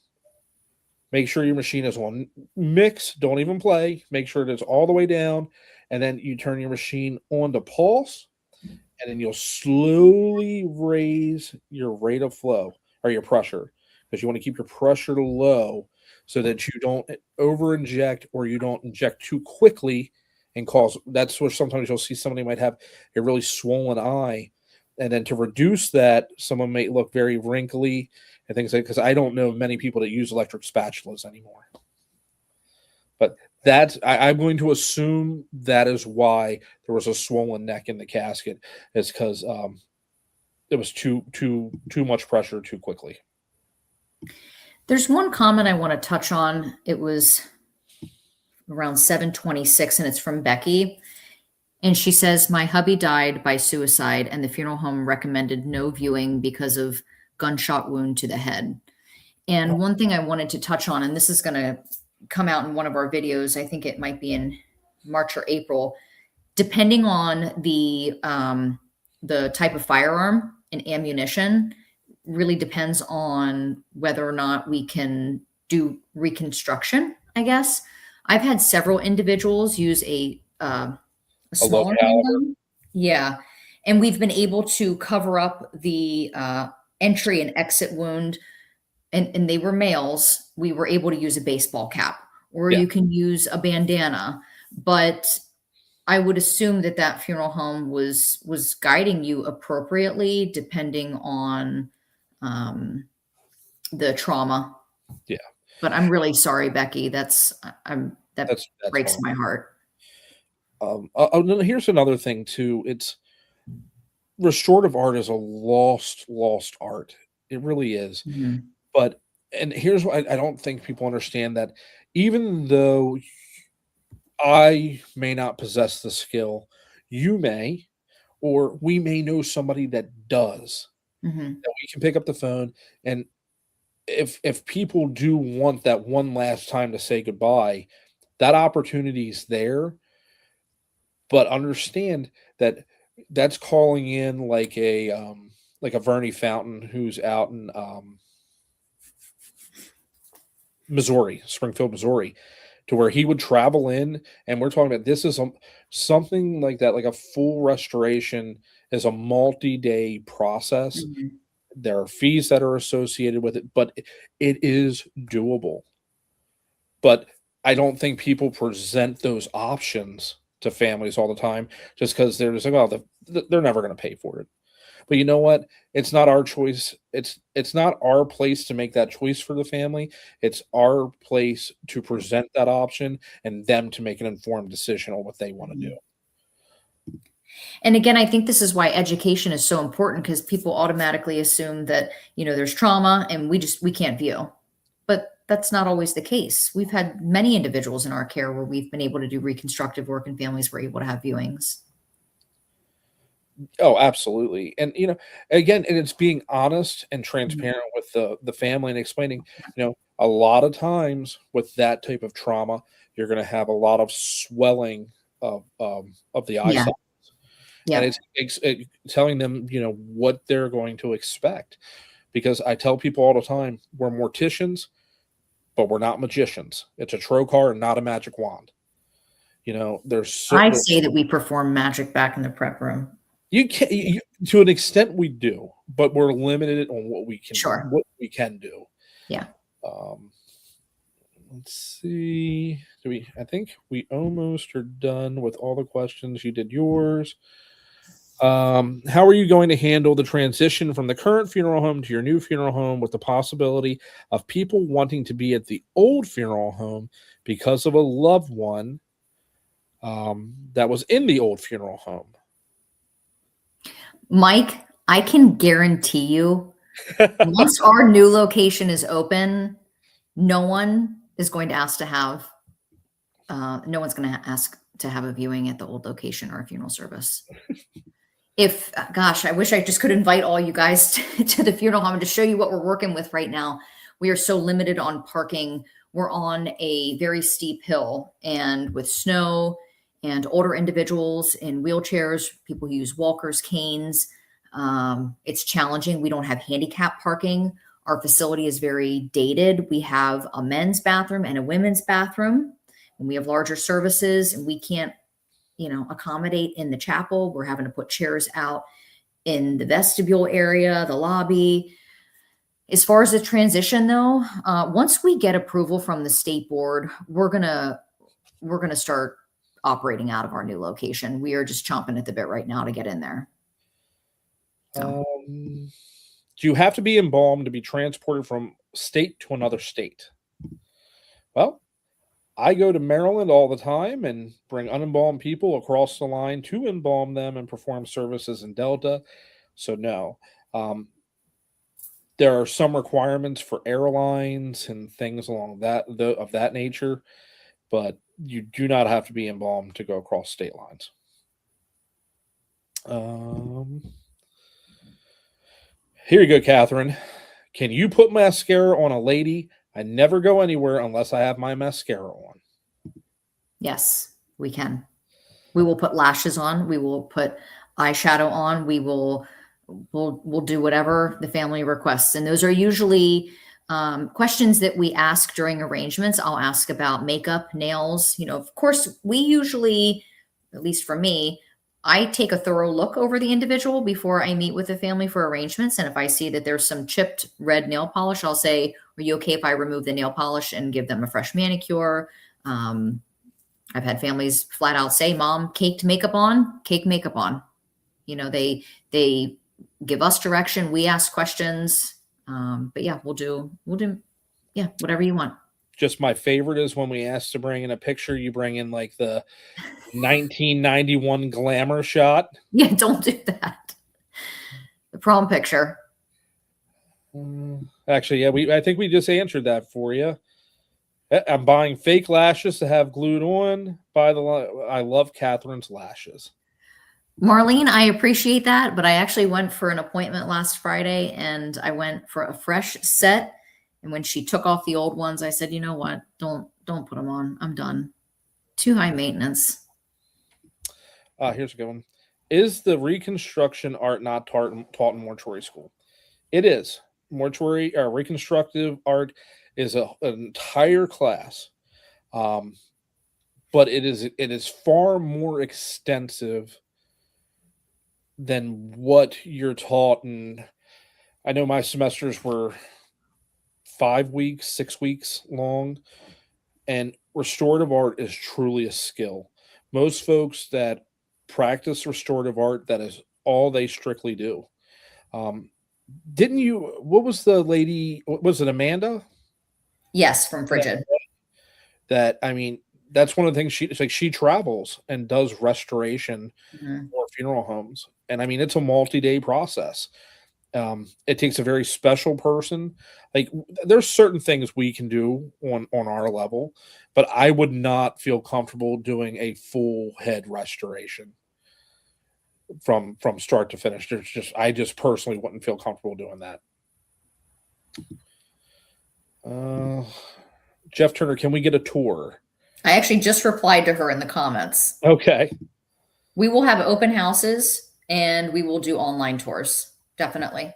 Make sure your machine is on mix. Don't even play. Make sure it is all the way down. And then you turn your machine on to pulse. And then you'll slowly raise your rate of flow or your pressure, because you want to keep your pressure low so that you don't over inject or you don't inject too quickly and cause. That's where sometimes you'll see somebody might have a really swollen eye. And then to reduce that, someone may look very wrinkly and things like, because I don't know many people that use electric spatulas anymore. But I'm going to assume that is why there was a swollen neck in the casket, is because it was too much pressure too quickly. There's one comment I want to touch on. It was around 7:26, and it's from Becky. And she says, my hubby died by suicide, and the funeral home recommended no viewing because of gunshot wound to the head. And one thing I wanted to touch on, and this is going to come out in one of our videos, I think it might be in March or April, depending on the type of firearm and ammunition, really depends on whether or not we can do reconstruction, I guess. I've had several individuals use a smaller handgun. Yeah. And we've been able to cover up the entry and exit wound, and they were males. We were able to use a baseball cap, or you can use a bandana. But I would assume that funeral home was guiding you appropriately, depending on the trauma. Yeah. But I'm really sorry, Becky. That breaks my heart. Here's another thing too. It's restorative art is a lost art. It really is. Mm-hmm. But and here's what I don't think people understand, that even though I may not possess the skill, you may, or we may know somebody that does. Mm-hmm. That we can pick up the phone, and if people do want that one last time to say goodbye, that opportunity is there. But understand that that's calling in like a Verney Fountain, who's out in Missouri, Springfield, Missouri, to where he would travel in, and we're talking about this is something like that, like a full restoration is a multi-day process. Mm-hmm. There are fees that are associated with it, but it is doable. But I don't think people present those options to families all the time, just because they're just like, oh, they're never going to pay for it. But you know what? It's not our choice. It's not our place to make that choice for the family. It's our place to present that option and them to make an informed decision on what they want to do. And again, I think this is why education is so important, because people automatically assume that, there's trauma and we can't view. But that's not always the case. We've had many individuals in our care where we've been able to do reconstructive work and families were able to have viewings. Oh, absolutely. And again, and it's being honest and Mhm. transparent with the family and explaining, a lot of times with that type of trauma, you're going to have a lot of swelling of the eye Yeah. sockets. And Yeah. it's telling them, what they're going to expect. Because I tell people all the time, we're morticians, but we're not magicians. It's a trocar, not a magic wand. I say that we perform magic back in the prep room. You can to an extent we do, but we're limited on what we Sure. can do. Yeah. Let's see. I think we almost are done with all the questions. You did yours. How are you going to handle the transition from the current funeral home to your new funeral home, with the possibility of people wanting to be at the old funeral home because of a loved one that was in the old funeral home? Mike, I can guarantee you, once our new location is open, no one is going to ask to have, no one's going to ask to have a viewing at the old location or a funeral service. Gosh, I wish I just could invite all you guys to the funeral home and to show you what we're working with right now. We are so limited on parking. We're on a very steep hill, and with snow and older individuals in wheelchairs, people who use walkers, canes, it's challenging. We don't have handicap parking. Our facility is very dated. We have a men's bathroom and a women's bathroom, and we have larger services, and we can't accommodate in the chapel. We're having to put chairs out in the vestibule area, the lobby. As far as the transition though, once we get approval from the state board, we're going to start operating out of our new location. We are just chomping at the bit right now to get in there. So. Do you have to be embalmed to be transported from state to another state? Well, I go to Maryland all the time and bring unembalmed people across the line to embalm them and perform services in Delta. So no, there are some requirements for airlines and things along of that nature, but you do not have to be embalmed to go across state lines. Here you go, Catherine. Can you put mascara on a lady? I never go anywhere unless I have my mascara on. Yes, we can. We will put lashes on. We will put eyeshadow on. We'll do whatever the family requests. And those are usually questions that we ask during arrangements. I'll ask about makeup, nails. Of course, we usually, at least for me, I take a thorough look over the individual before I meet with the family for arrangements. And if I see that there's some chipped red nail polish, I'll say, are you okay if I remove the nail polish and give them a fresh manicure? I've had families flat out say, Mom, caked makeup on, cake makeup on. They give us direction. We ask questions. But yeah, we'll do whatever you want. Just my favorite is when we ask to bring in a picture, you bring in like the 1991 glamour shot. Yeah, don't do that. The prom picture. Actually, yeah, I think we just answered that for you. I'm buying fake lashes to have glued on. I love Catherine's lashes. Marlene, I appreciate that, but I actually went for an appointment last Friday, and I went for a fresh set. And when she took off the old ones, I said, you know what? Don't put them on. I'm done. Too high maintenance. Here's a good one. Is the reconstruction art not taught in mortuary school? It is. Mortuary or reconstructive art is an entire class, but it is far more extensive than what you're taught. And I know my semesters were 5 weeks, 6 weeks long, and restorative art is truly a skill. Most folks that practice restorative art, that is all they strictly do. What was the lady, was it Amanda? Yes, from Frigid. That, I mean, that's one of the things she travels and does restoration Mhm. for funeral homes. And I mean, it's a multi-day process. It takes a very special person. Like there's certain things we can do on our level, but I would not feel comfortable doing a full head restoration from start to finish. I just personally wouldn't feel comfortable doing that. Jeff Turner, can we get a tour? I actually just replied to her in the comments. Okay. We will have open houses and we will do online tours. Definitely.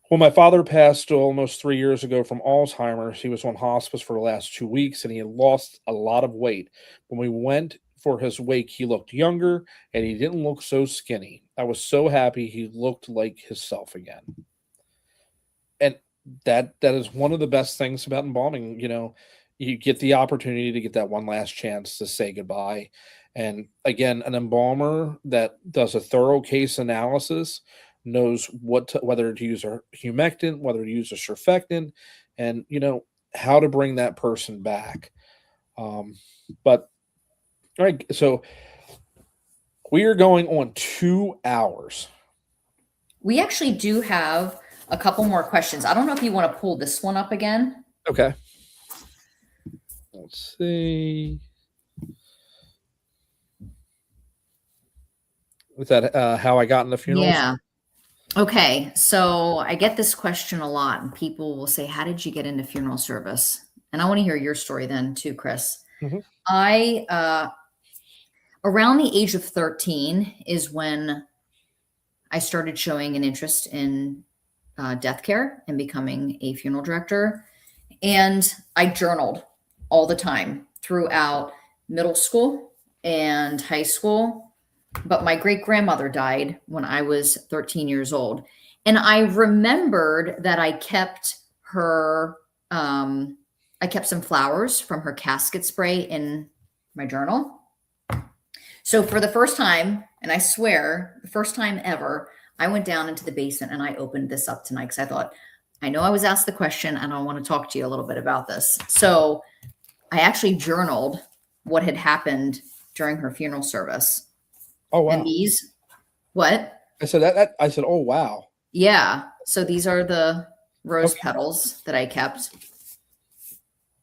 Well, my father passed almost 3 years ago from Alzheimer's. He was on hospice for the last 2 weeks and he had lost a lot of weight. When we went for his wake, he looked younger and he didn't look so skinny. I was so happy he looked like himself again. And that is one of the best things about embalming. You get the opportunity to get that one last chance to say goodbye. And again, an embalmer that does a thorough case analysis knows whether to use a humectant, whether to use a surfactant, and how to bring that person back. But all right, so we are going on 2 hours. We actually do have a couple more questions. I don't know if you want to pull this one up again. Okay. Let's see. Is that how I got into funerals? Yeah. Okay. So I get this question a lot, and people will say, how did you get into funeral service? And I want to hear your story then too, Chris. Mm-hmm. Around the age of 13 is when I started showing an interest in death care and becoming a funeral director. And I journaled all the time throughout middle school and high school. But my great grandmother died when I was 13 years old. And I remembered that I kept some flowers from her casket spray in my journal. So for the first time, and I swear, the first time ever, I went down into the basement and I opened this up tonight because I thought, I know I was asked the question and I want to talk to you a little bit about this. So I actually journaled what had happened during her funeral service. Oh, wow. And these, what? I said I said, oh, wow. Yeah. So these are the rose petals that I kept.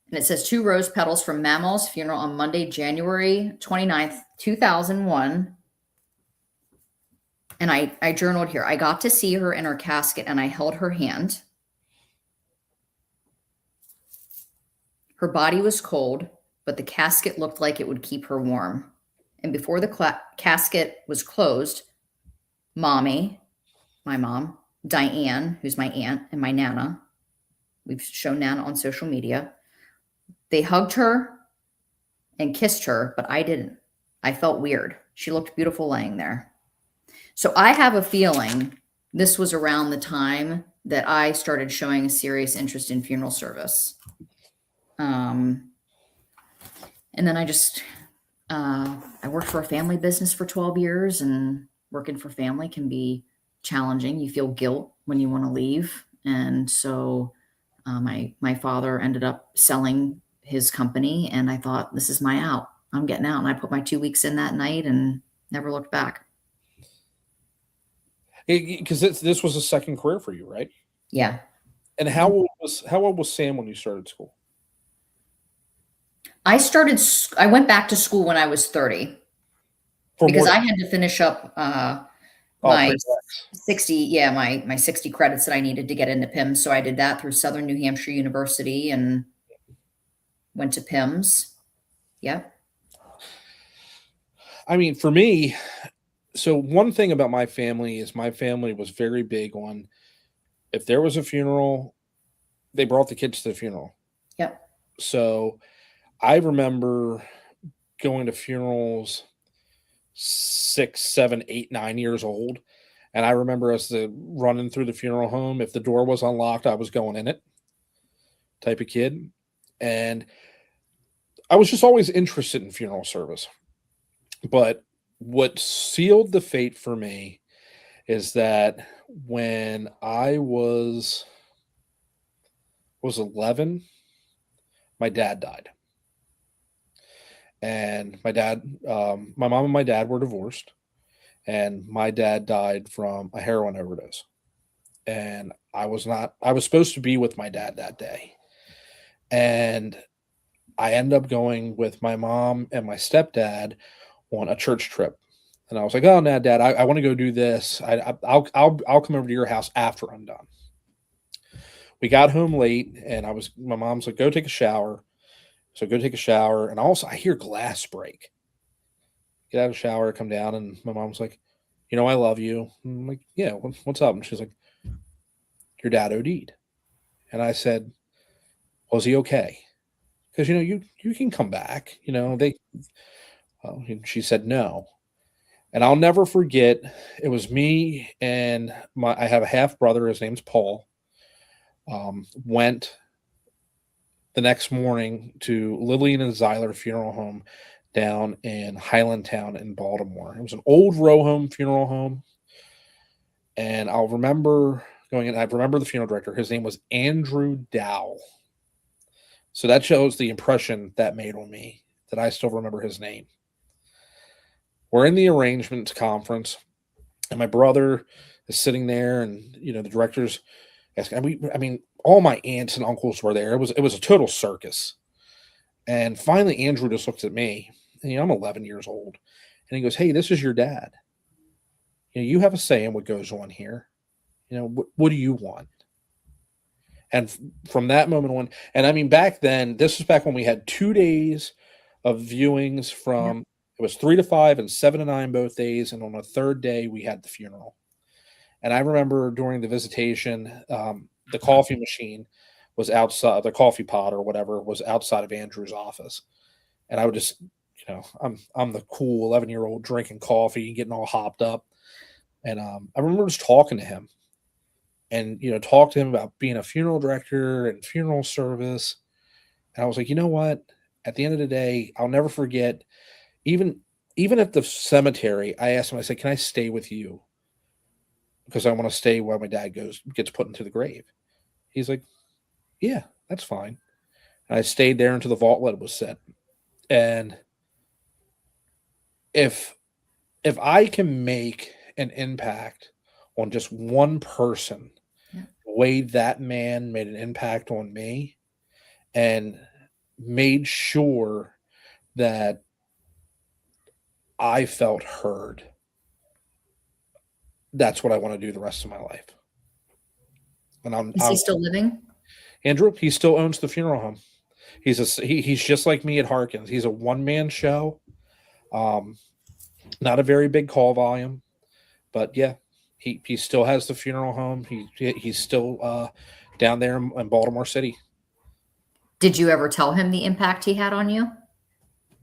And it says 2 rose petals from Mama's funeral on Monday, January 29th, 2001. And I journaled here. I got to see her in her casket and I held her hand. Her body was cold, but the casket looked like it would keep her warm. And before the casket was closed, Mommy, my mom, Diane, who's my aunt, and my Nana, we've shown Nana on social media, they hugged her and kissed her, but I didn't. I felt weird. She looked beautiful laying there. So I have a feeling this was around the time that I started showing a serious interest in funeral service. And then I worked for a family business for 12 years, and working for family can be challenging. You feel guilt when you want to leave. And so my father ended up selling his company, and I thought, this is my out. I'm getting out. And I put my 2 weeks in that night and never looked back. Because this was a second career for you, right? Yeah. And how old was Sam when you started school? I went back to school when I was 30 because I had to finish up my 60, my 60 credits that I needed to get into PIMS. So I did that through Southern New Hampshire University and went to PIMS. Yeah. I mean, for me, so one thing about my family is my family was very big on, if there was a funeral, they brought the kids to the funeral. Yep. So I remember going to funerals 6, 7, 8, 9 years old. And I remember us running through the funeral home. If the door was unlocked, I was going in it, type of kid. And I was just always interested in funeral service. But what sealed the fate for me is that when I was 11, my dad died. And my mom and my dad were divorced, and my dad died from a heroin overdose. And I was supposed to be with my dad that day. And I ended up going with my mom and my stepdad on a church trip. And I was like, "Oh, no, Dad, I want to go do this. I'll come over to your house after I'm done." We got home late, and my mom's like, "Go take a shower." So go take a shower, and also I hear glass break. Get out of the shower, come down, and my mom's like, "I love you." I'm like, "Yeah, what's up?" And she's like, "Your dad OD'd." And I said, "Was he okay?" Because you can come back. And she said no. And I'll never forget. It was me and I have a half brother. His name's Paul. Went the next morning to Lillian and Zeiler Funeral Home down in Highlandtown in Baltimore. It was an old row home funeral home. And I'll remember going in. I remember the funeral director. His name was Andrew Dow. So that shows the impression that made on me, that I still remember his name. We're in the arrangements conference, and my brother is sitting there, and the director's asking. I mean, all my aunts and uncles were there. It was a total circus. And finally, Andrew just looks at me, and I'm 11 years old, and he goes, "Hey, this is your dad. You have a say in what goes on here. What do you want?" And from that moment on, and I mean, back then, this was back when we had 2 days of viewings from, it was 3 to 5 and 7 to 9 both days. And on the third day, we had the funeral. And I remember during the visitation, the coffee machine was outside, the coffee pot or whatever was outside of Andrew's office. And I would just, I'm the cool 11-year-old drinking coffee and getting all hopped up. And I remember just talking to him. And talk to him about being a funeral director and funeral service. And I was like, you know what? At the end of the day, I'll never forget. Even at the cemetery, I asked him. I said, "Can I stay with you? Because I want to stay while my dad gets put into the grave." He's like, "Yeah, that's fine." And I stayed there until the vault was set. And if I can make an impact on just one person, the way that man made an impact on me and made sure that I felt heard, that's what I want to do the rest of my life. And Is he still living? Andrew, he still owns the funeral home. He's just like me at Harkins. He's a one-man show. Not a very big call volume, but yeah, he still has the funeral home. He's still down there in Baltimore City. Did you ever tell him the impact he had on you?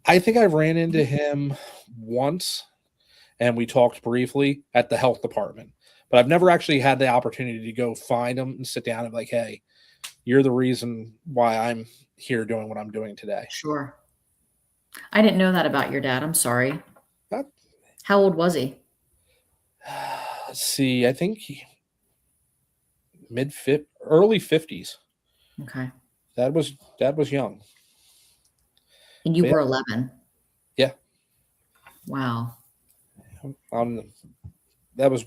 I think I ran into him once, and we talked briefly at the health department. But I've never actually had the opportunity to go find him and sit down and be like, "Hey, you're the reason why I'm here doing what I'm doing today." Sure. I didn't know that about your dad. I'm sorry. How old was he? Let's see. I think early 50s. Okay. Dad was young. And you were 11. Yeah. Wow. That was,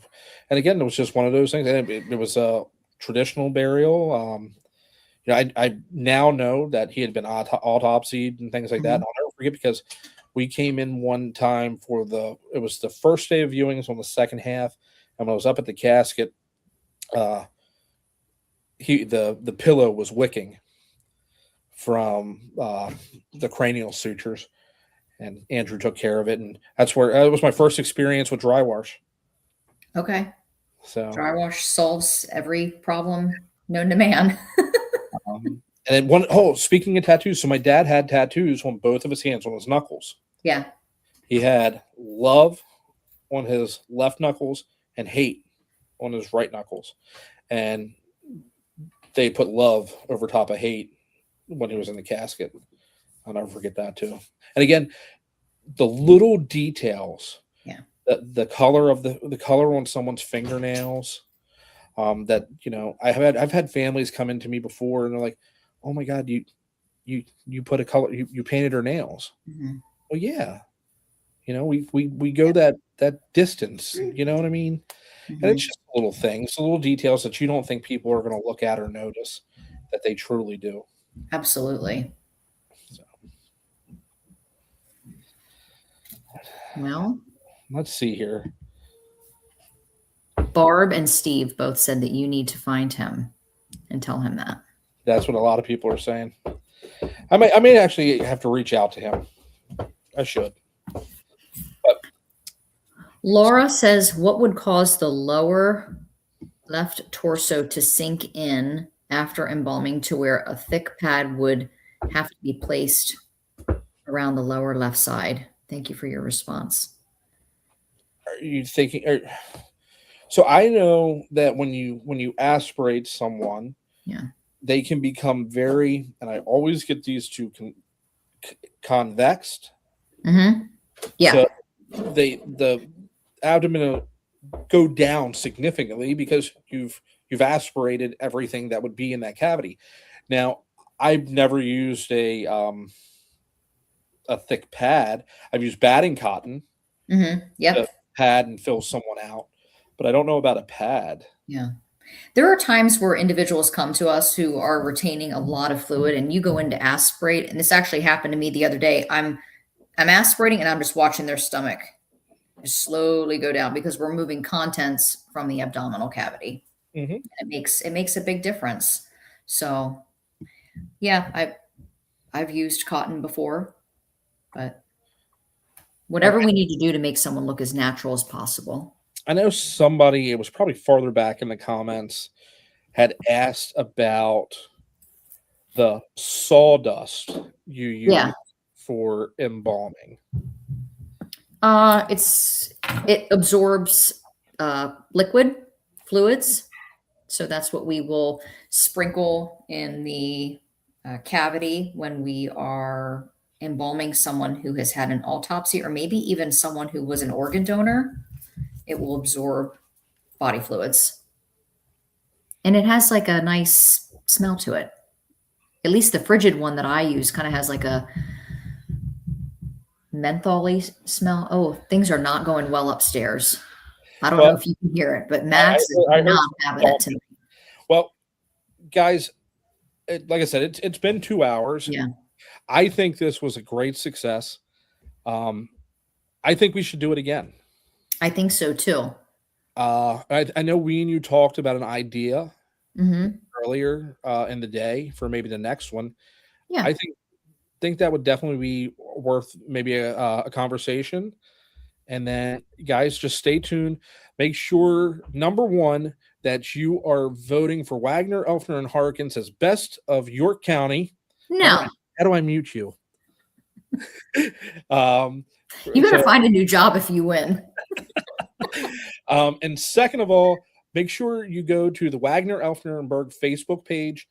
and again, it was just one of those things. And it was a traditional burial. I now know that he had been autopsied and things like that. And I'll never forget, because we came in one time it was the first day of viewings on the second half. And when I was up at the casket, the pillow was wicking from the cranial sutures, and Andrew took care of it. And that's where it was my first experience with dry wash. Okay. So dry wash solves every problem known to man. and then speaking of tattoos, so my dad had tattoos on both of his hands, on his knuckles. Yeah. He had love on his left knuckles and hate on his right knuckles. And they put love over top of hate when he was in the casket. I'll never forget that too. And again, the little details, the color of the color on someone's fingernails, that I've had families come into me before and they're like, "Oh my God, you you put a color, you painted her nails. Mm-hmm. Well, yeah, we go that distance. You know what I mean? Mm-hmm. And it's just little things, little details that you don't think people are going to look at or notice that they truly do. Absolutely. So, well, let's see here. Barb and Steve both said that you need to find him and tell him that. That's what a lot of people are saying. I may actually have to reach out to him. I should. But Laura says, what would cause the lower left torso to sink in after embalming to where a thick pad would have to be placed around the lower left side? Thank you for your response. are you thinking? So I know that when you aspirate someone, Yeah, they can become very, and I always get these two convexed. mm-hmm. Yeah. So the abdomen will go down significantly because you've aspirated everything that would be in that cavity. Now, I've never used a thick pad. I've used batting cotton Mm-hmm. Yep. to pad and fill someone out, but I don't know about a pad. Yeah. There are times where individuals come to us who are retaining a lot of fluid, and you go in to aspirate. And this actually happened to me the other day. I'm aspirating and I'm just watching their stomach just slowly go down because we're moving contents from the abdominal cavity. Mm-hmm. It makes a big difference. So yeah, I've used cotton before, but whatever we need to do to make someone look as natural as possible. I know somebody, it was probably farther back in the comments, had asked about the sawdust you use for embalming. It absorbs liquid fluids. So that's what we will sprinkle in the cavity when we are embalming someone who has had an autopsy, or maybe even someone who was an organ donor. It will absorb body fluids. And it has like a nice smell to it. At least the frigid one that I use kind of has like a mentholy smell. Oh, things are not going well upstairs. I don't know if you can hear it, but Max is not having it tonight. Well, guys, like I said, it's been 2 hours. Yeah. I think this was a great success. I think we should do it again. I think so too. I know we and you talked about an idea Mm-hmm. earlier in the day for maybe the next one. Yeah. I think that would definitely be worth maybe a conversation. And then, guys, just stay tuned. Make sure, number one, that you are voting for Wagner, Elfner, and Harkins as best of York County. No. How do I mute you? You better find a new job if you win. And second of all, make sure you go to the Wagner, Elfner, and Berg Facebook page,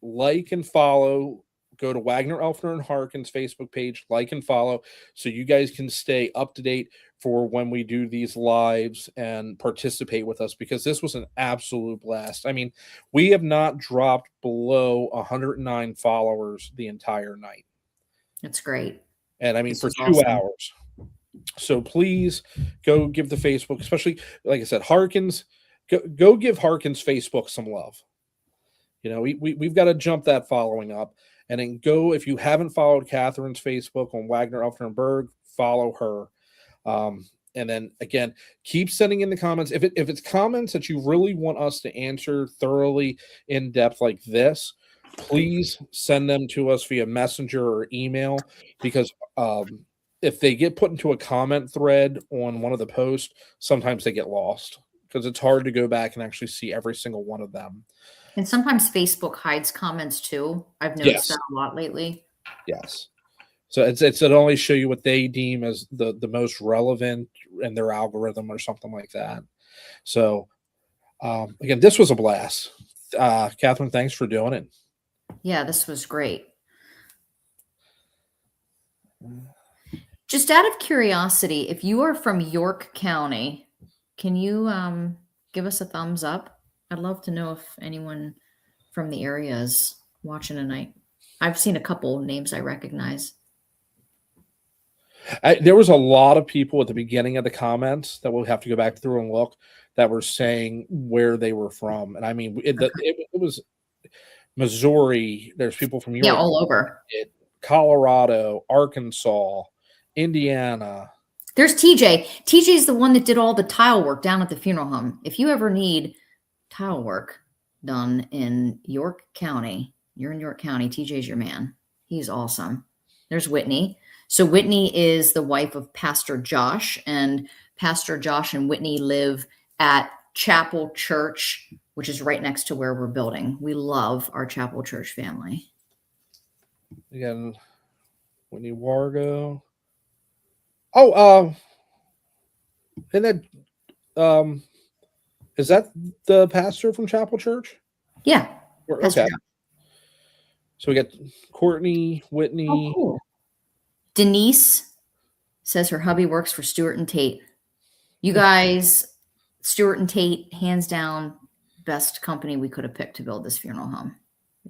like and follow. Go to Wagner, Elfner, and Harkins Facebook page, like and follow, so you guys can stay up to date for when we do these lives and participate with us, because this was an absolute blast. I mean, we have not dropped below 109 followers the entire night. That's great. And I mean, This for is 2 awesome. hours. So please go give the Facebook, especially, like I said, Harkins, go give Harkins Facebook some love. We've got to jump that following up. And then go, if you haven't followed Catherine's Facebook on Wagner, Elfner, and Berg, follow her. And then, again, keep sending in the comments. If it's comments that you really want us to answer thoroughly in depth like this, please send them to us via messenger or email, because if they get put into a comment thread on one of the posts, sometimes they get lost because it's hard to go back and actually see every single one of them. And sometimes Facebook hides comments too. I've noticed that a lot lately. Yes. So it only show you what they deem as the most relevant in their algorithm or something like that. So again, this was a blast. Catherine, thanks for doing it. Yeah, this was great. Just out of curiosity, if you are from York County, can you give us a thumbs up? I'd love to know if anyone from the area is watching tonight. I've seen a couple names I recognize. There was a lot of people at the beginning of the comments that we'll have to go back through and look that were saying where they were from. And I mean, it was Missouri. There's people from Europe, all over. Colorado, Arkansas, Indiana. There's TJ. TJ's the one that did all the tile work down at the funeral home. If you ever need tile work done in York County, you're in York County, TJ's your man. He's awesome. There's Whitney. So Whitney is the wife of Pastor Josh, and Pastor Josh and Whitney live at Chapel Church, which is right next to where we're building. We love our Chapel Church family. Again, Whitney Wargo. Oh, and then, is that the pastor from Chapel Church? Yeah. Okay. So we got Courtney, Whitney. Oh, cool. Denise says her hubby works for Stewart and Tate. You guys, Stewart and Tate, hands down, best company we could have picked to build this funeral home.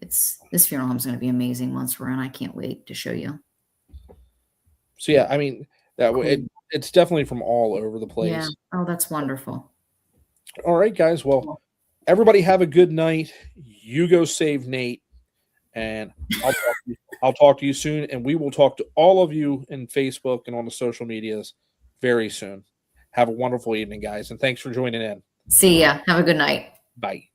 This funeral home is going to be amazing once we're in. I can't wait to show you. So yeah, I mean, it's definitely from all over the place. Yeah. Oh, that's wonderful. All right, guys. Well, everybody have a good night. You go save Nate, and I'll talk to you soon. And we will talk to all of you in Facebook and on the social medias very soon. Have a wonderful evening, guys, and thanks for joining in. See ya. Have a good night. Bye.